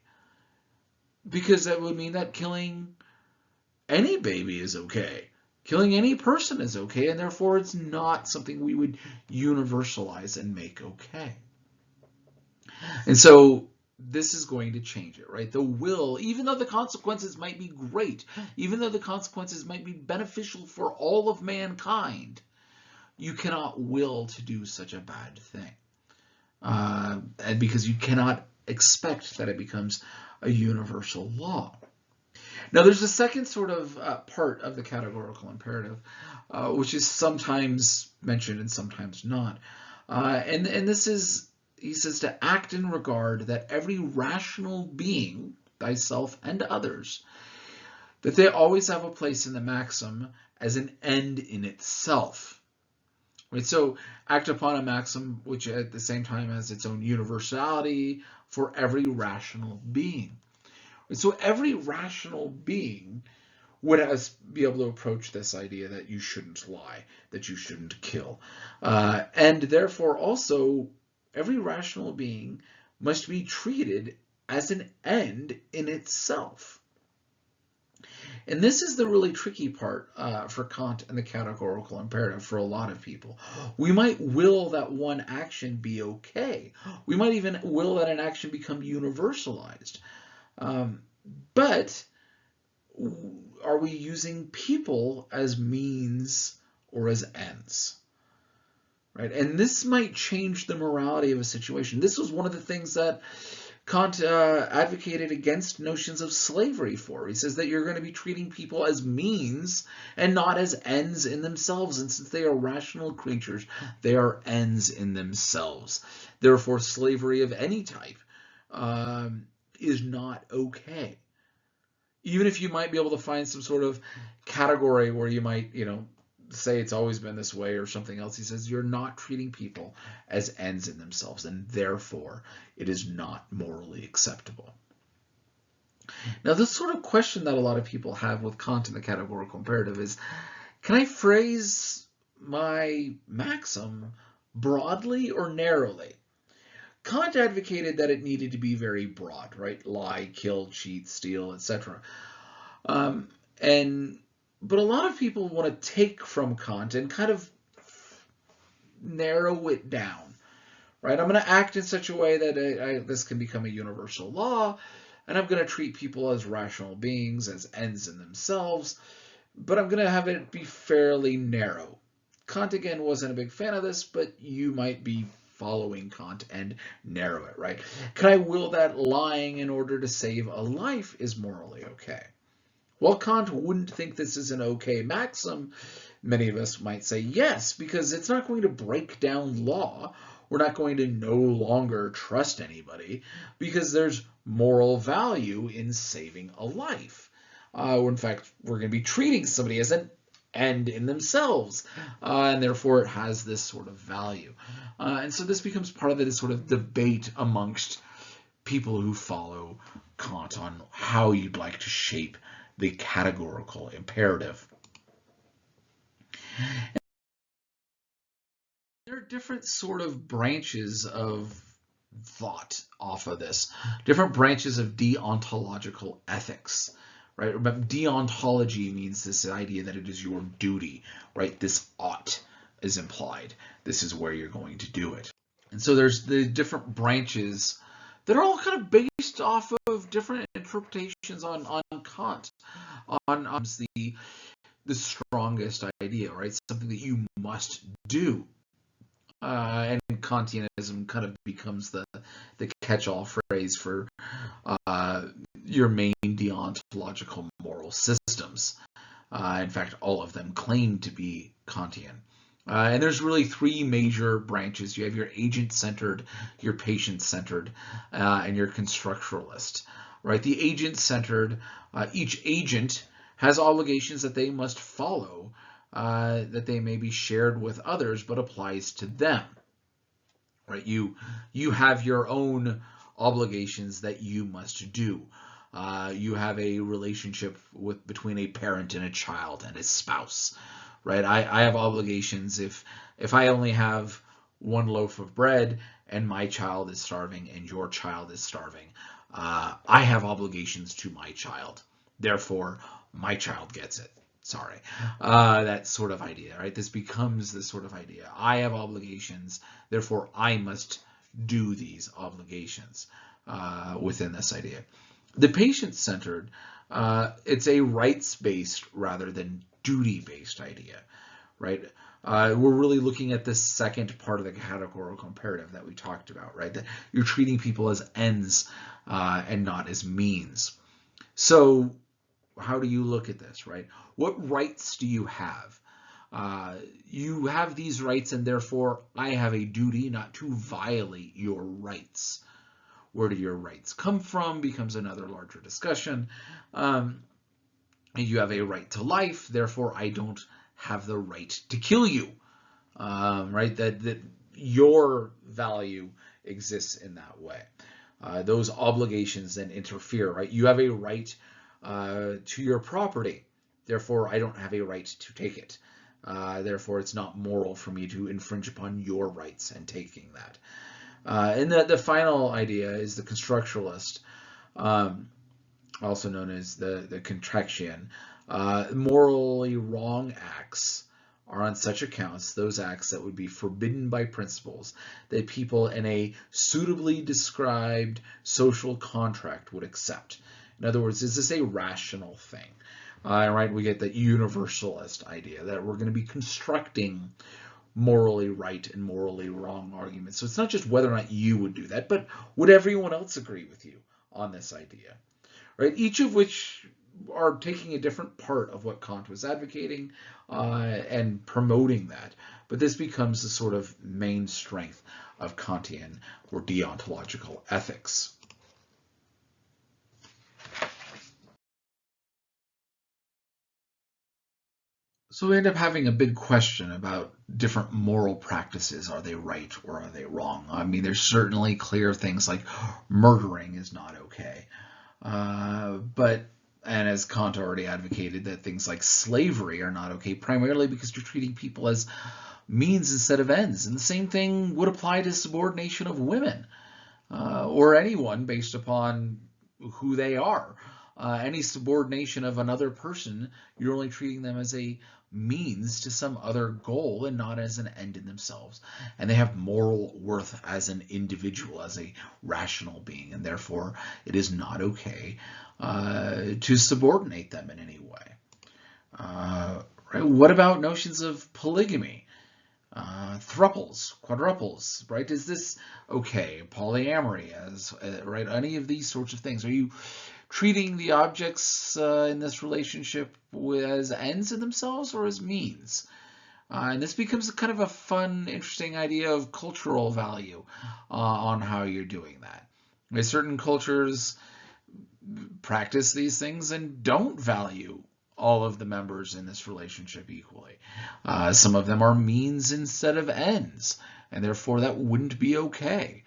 because that would mean that killing any baby is okay. Killing any person is okay, and therefore it's not something we would universalize and make okay. And so this is going to change it, right? The will, even though the consequences might be great, even though the consequences might be beneficial for all of mankind, you cannot will to do such a bad thing. And because you cannot expect that it becomes a universal law. Now, there's a second sort of part of the categorical imperative, which is sometimes mentioned and sometimes not. And this is, he says, to act in regard that every rational being, thyself and others, that they always have a place in the maxim as an end in itself. Right? So act upon a maxim which at the same time has its own universality for every rational being. So every rational being would be able to approach this idea that you shouldn't lie, that you shouldn't kill. And therefore also every rational being must be treated as an end in itself. And this is the really tricky part for Kant and the categorical imperative for a lot of people. We might will that one action be okay. We might even will that an action become universalized. But are we using people as means or as ends? Right? And this might change the morality of a situation. This was one of the things that Kant advocated against notions of slavery for. He says that you're going to be treating people as means and not as ends in themselves. And since they are rational creatures, they are ends in themselves. Therefore, slavery of any type is not okay. Even if you might be able to find some sort of category where you might, say it's always been this way or something else, he says you're not treating people as ends in themselves, and therefore it is not morally acceptable. Now, this sort of question that a lot of people have with Kant and the categorical imperative is, can I phrase my maxim broadly or narrowly? Kant advocated that it needed to be very broad, right? Lie, kill, cheat, steal, etc. But a lot of people want to take from Kant and kind of narrow it down, right? I'm going to act in such a way that this can become a universal law, and I'm going to treat people as rational beings, as ends in themselves, but I'm going to have it be fairly narrow. Kant, again, wasn't a big fan of this, but you might be following Kant and narrow it, right? Can I will that lying in order to save a life is morally okay? Well, Kant wouldn't think this is an okay maxim. Many of us might say yes, because it's not going to break down law. We're not going to no longer trust anybody because there's moral value in saving a life. In fact, we're going to be treating somebody as an end in themselves, and therefore it has this sort of value. And so this becomes part of the sort of debate amongst people who follow Kant on how you'd like to shape the categorical imperative. There are different sort of branches of thought off of this, different branches of deontological ethics, right? Remember, deontology means this idea that it is your duty, right? This ought is implied. This is where you're going to do it. And so there's the different branches that are all kind of based off of different interpretations on Kant, on the strongest idea, right? Something that you must do. And Kantianism kind of becomes the catch-all phrase for your main deontological moral systems. In fact, all of them claim to be Kantian. And there's really three major branches. You have your agent-centered, your patient-centered, and your constructuralist. Right? The agent-centered, each agent has obligations that they must follow, that they may be shared with others, but applies to them. Right? You have your own obligations that you must do. You have a relationship between a parent and a child and a spouse. Right? I have obligations. If I only have one loaf of bread and my child is starving and your child is starving, I have obligations to my child. Therefore, my child gets it. Sorry. That sort of idea, right? This becomes this sort of idea. I have obligations, therefore I must do these obligations within this idea. The patient-centered, it's a rights-based rather than duty-based idea, right? We're really looking at the second part of the categorical imperative that we talked about, right? That you're treating people as ends and not as means. So how do you look at this, right? What rights do you have? You have these rights, and therefore I have a duty not to violate your rights. Where do your rights come from becomes another larger discussion. You have a right to life, therefore I don't have the right to kill you, right? That your value exists in that way. Those obligations then interfere, right? You have a right to your property, therefore I don't have a right to take it. Therefore it's not moral for me to infringe upon your rights and taking that. And the final idea is the constructualist, also known as the contraction. Morally wrong acts are on such accounts those acts that would be forbidden by principles that people in a suitably described social contract would accept. In other words, is this a rational thing? Right, we get the universalist idea that we're going to be constructing morally right and morally wrong arguments. So it's not just whether or not you would do that, but would everyone else agree with you on this idea, right? Each of which are taking a different part of what Kant was advocating and promoting that. But this becomes the sort of main strength of Kantian or deontological ethics. So we end up having a big question about different moral practices. Are they right or are they wrong? I mean, there's certainly clear things like murdering is not okay. And as Kant already advocated, that things like slavery are not okay, primarily because you're treating people as means instead of ends. And the same thing would apply to subordination of women or anyone based upon who they are. Any subordination of another person, you're only treating them as a means to some other goal and not as an end in themselves. And they have moral worth as an individual, as a rational being, and therefore it is not okay to subordinate them in any way. Right? What about notions of polygamy? Thruples, quadruples, right? Is this okay? Polyamory, as right? Any of these sorts of things? Are you treating the objects in this relationship as ends in themselves or as means? And this becomes kind of a fun, interesting idea of cultural value on how you're doing that. Certain cultures practice these things and don't value all of the members in this relationship equally. Some of them are means instead of ends, and therefore that wouldn't be okay.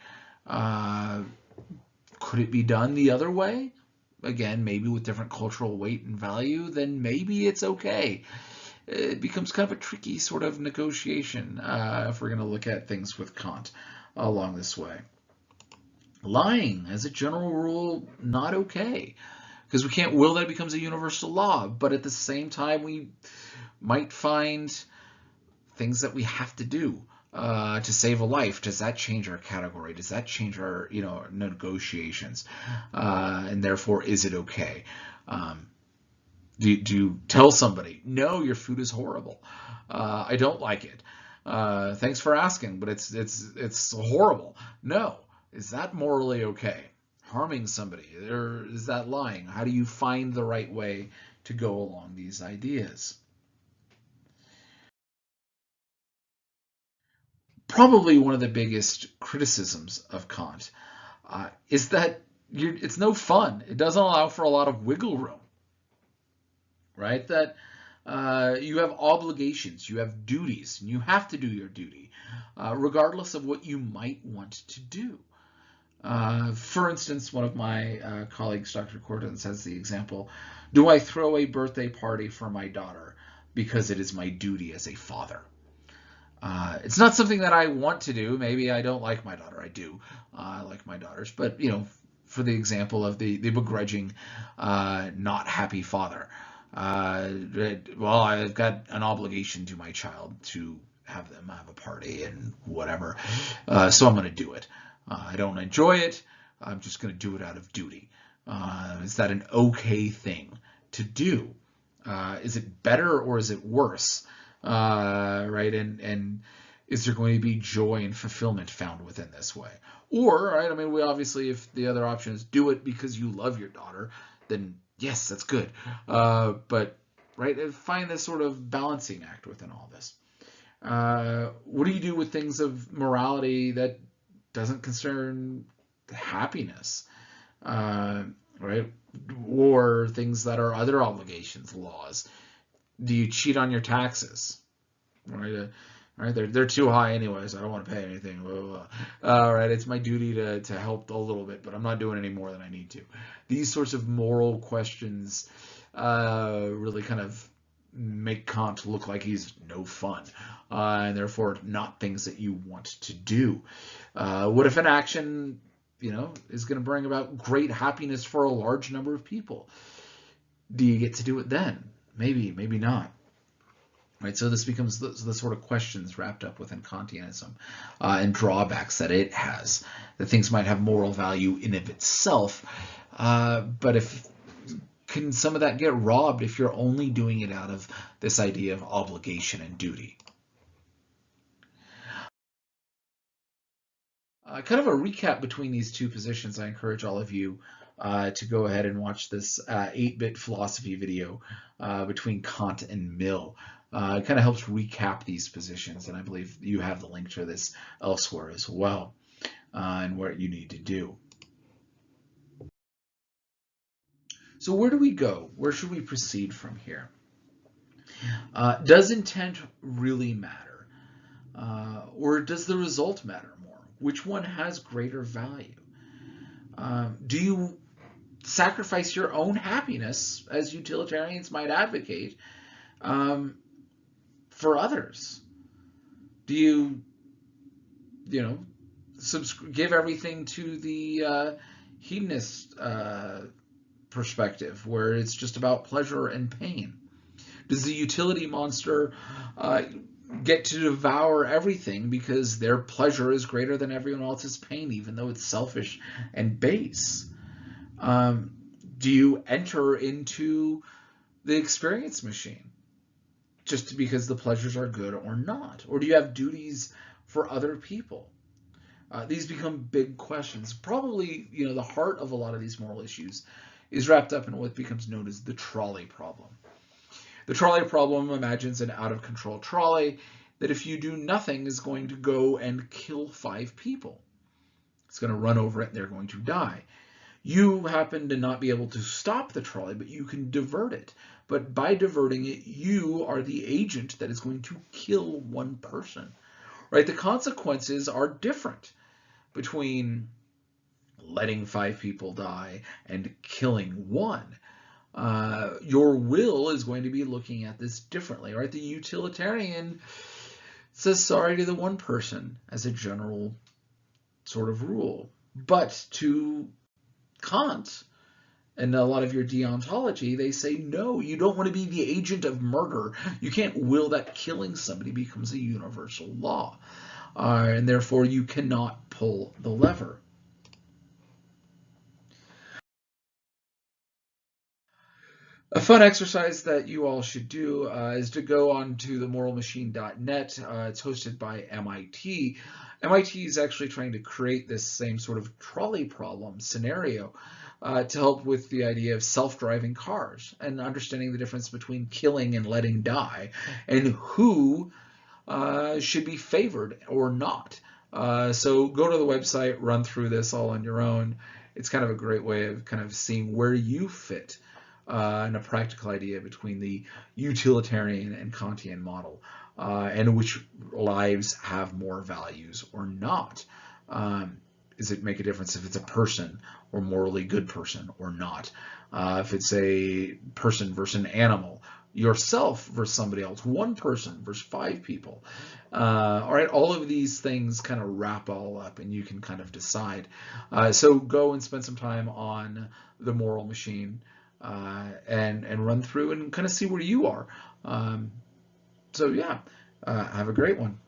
Could it be done the other way? Again, maybe with different cultural weight and value, then maybe it's okay. It becomes kind of a tricky sort of negotiation if we're going to look at things with Kant along this way. Lying, as a general rule, not okay, because we can't will that it becomes a universal law, but at the same time we might find things that we have to do to save a life. Does that change our category? Does that change our negotiations? And therefore, is it okay? Do you tell somebody, no, your food is horrible. I don't like it. Thanks for asking, but it's horrible. No. Is that morally okay? Harming somebody, or is that lying? How do you find the right way to go along these ideas? Probably one of the biggest criticisms of Kant is that it's no fun. It doesn't allow for a lot of wiggle room, right? That you have obligations, you have duties, and you have to do your duty, regardless of what you might want to do. For instance, one of my colleagues, Dr. Cortens, has the example, do I throw a birthday party for my daughter because it is my duty as a father? It's not something that I want to do. Maybe I don't like my daughter. I do. I like my daughters. But, for the example of the begrudging, not happy father, well, I've got an obligation to my child to have them have a party and whatever. So I'm going to do it. I don't enjoy it. I'm just going to do it out of duty. Is that an okay thing to do? Is it better or is it worse? Right? And is there going to be joy and fulfillment found within this way? Or, right, I mean, we obviously, if the other option is do it because you love your daughter, then yes, that's good. But, right, find this sort of balancing act within all this. What do you do with things of morality that doesn't concern happiness? Right? Or things that are other obligations, laws. Do you cheat on your taxes? Right? Right? They're too high anyways. I don't want to pay anything. Blah, blah, blah. All right, it's my duty to help a little bit, but I'm not doing any more than I need to. These sorts of moral questions really kind of make Kant look like he's no fun, and therefore not things that you want to do. What if an action, is going to bring about great happiness for a large number of people? Do you get to do it then? Maybe, maybe not. Right, so this becomes the sort of questions wrapped up within Kantianism and drawbacks that it has. That things might have moral value in of itself, but can some of that get robbed if you're only doing it out of this idea of obligation and duty? Kind of a recap between these two positions. I encourage all of you to go ahead and watch this 8-bit philosophy video between Kant and Mill. It kind of helps recap these positions, and I believe you have the link to this elsewhere as well, and what you need to do. So where do we go? Where should we proceed from here? Does intent really matter? Or does the result matter more? Which one has greater value? Do you sacrifice your own happiness, as utilitarians might advocate, for others? Do you, give everything to the hedonist perspective, where it's just about pleasure and pain? Does the utility monster get to devour everything because their pleasure is greater than everyone else's pain, even though it's selfish and base? Do you enter into the experience machine just because the pleasures are good or not? Or do you have duties for other people? These become big questions. Probably, the heart of a lot of these moral issues is wrapped up in what becomes known as the trolley problem. The trolley problem imagines an out-of-control trolley that, if you do nothing, is going to go and kill 5 people. It's going to run over it and they're going to die. You happen to not be able to stop the trolley, but you can divert it. But by diverting it, you are the agent that is going to kill 1 person. Right? The consequences are different between letting 5 people die and killing 1. Your will is going to be looking at this differently, right? The utilitarian says sorry to the 1 person as a general sort of rule. But to Kant and a lot of your deontology, they say, no, you don't want to be the agent of murder. You can't will that killing somebody becomes a universal law. And therefore, you cannot pull the lever. A fun exercise that you all should do is to go on to themoralmachine.net. It's hosted by MIT. MIT is actually trying to create this same sort of trolley problem scenario to help with the idea of self-driving cars and understanding the difference between killing and letting die, and who should be favored or not. So go to the website, run through this all on your own. It's kind of a great way of kind of seeing where you fit and a practical idea between the utilitarian and Kantian model, and which lives have more values or not. Does it make a difference if it's a person or morally good person or not? If it's a person versus an animal, yourself versus somebody else, one person versus 5 people. All right, all of these things kind of wrap all up, and you can kind of decide. So go and spend some time on the moral machine, and run through and kind of see where you are. So yeah, have a great one.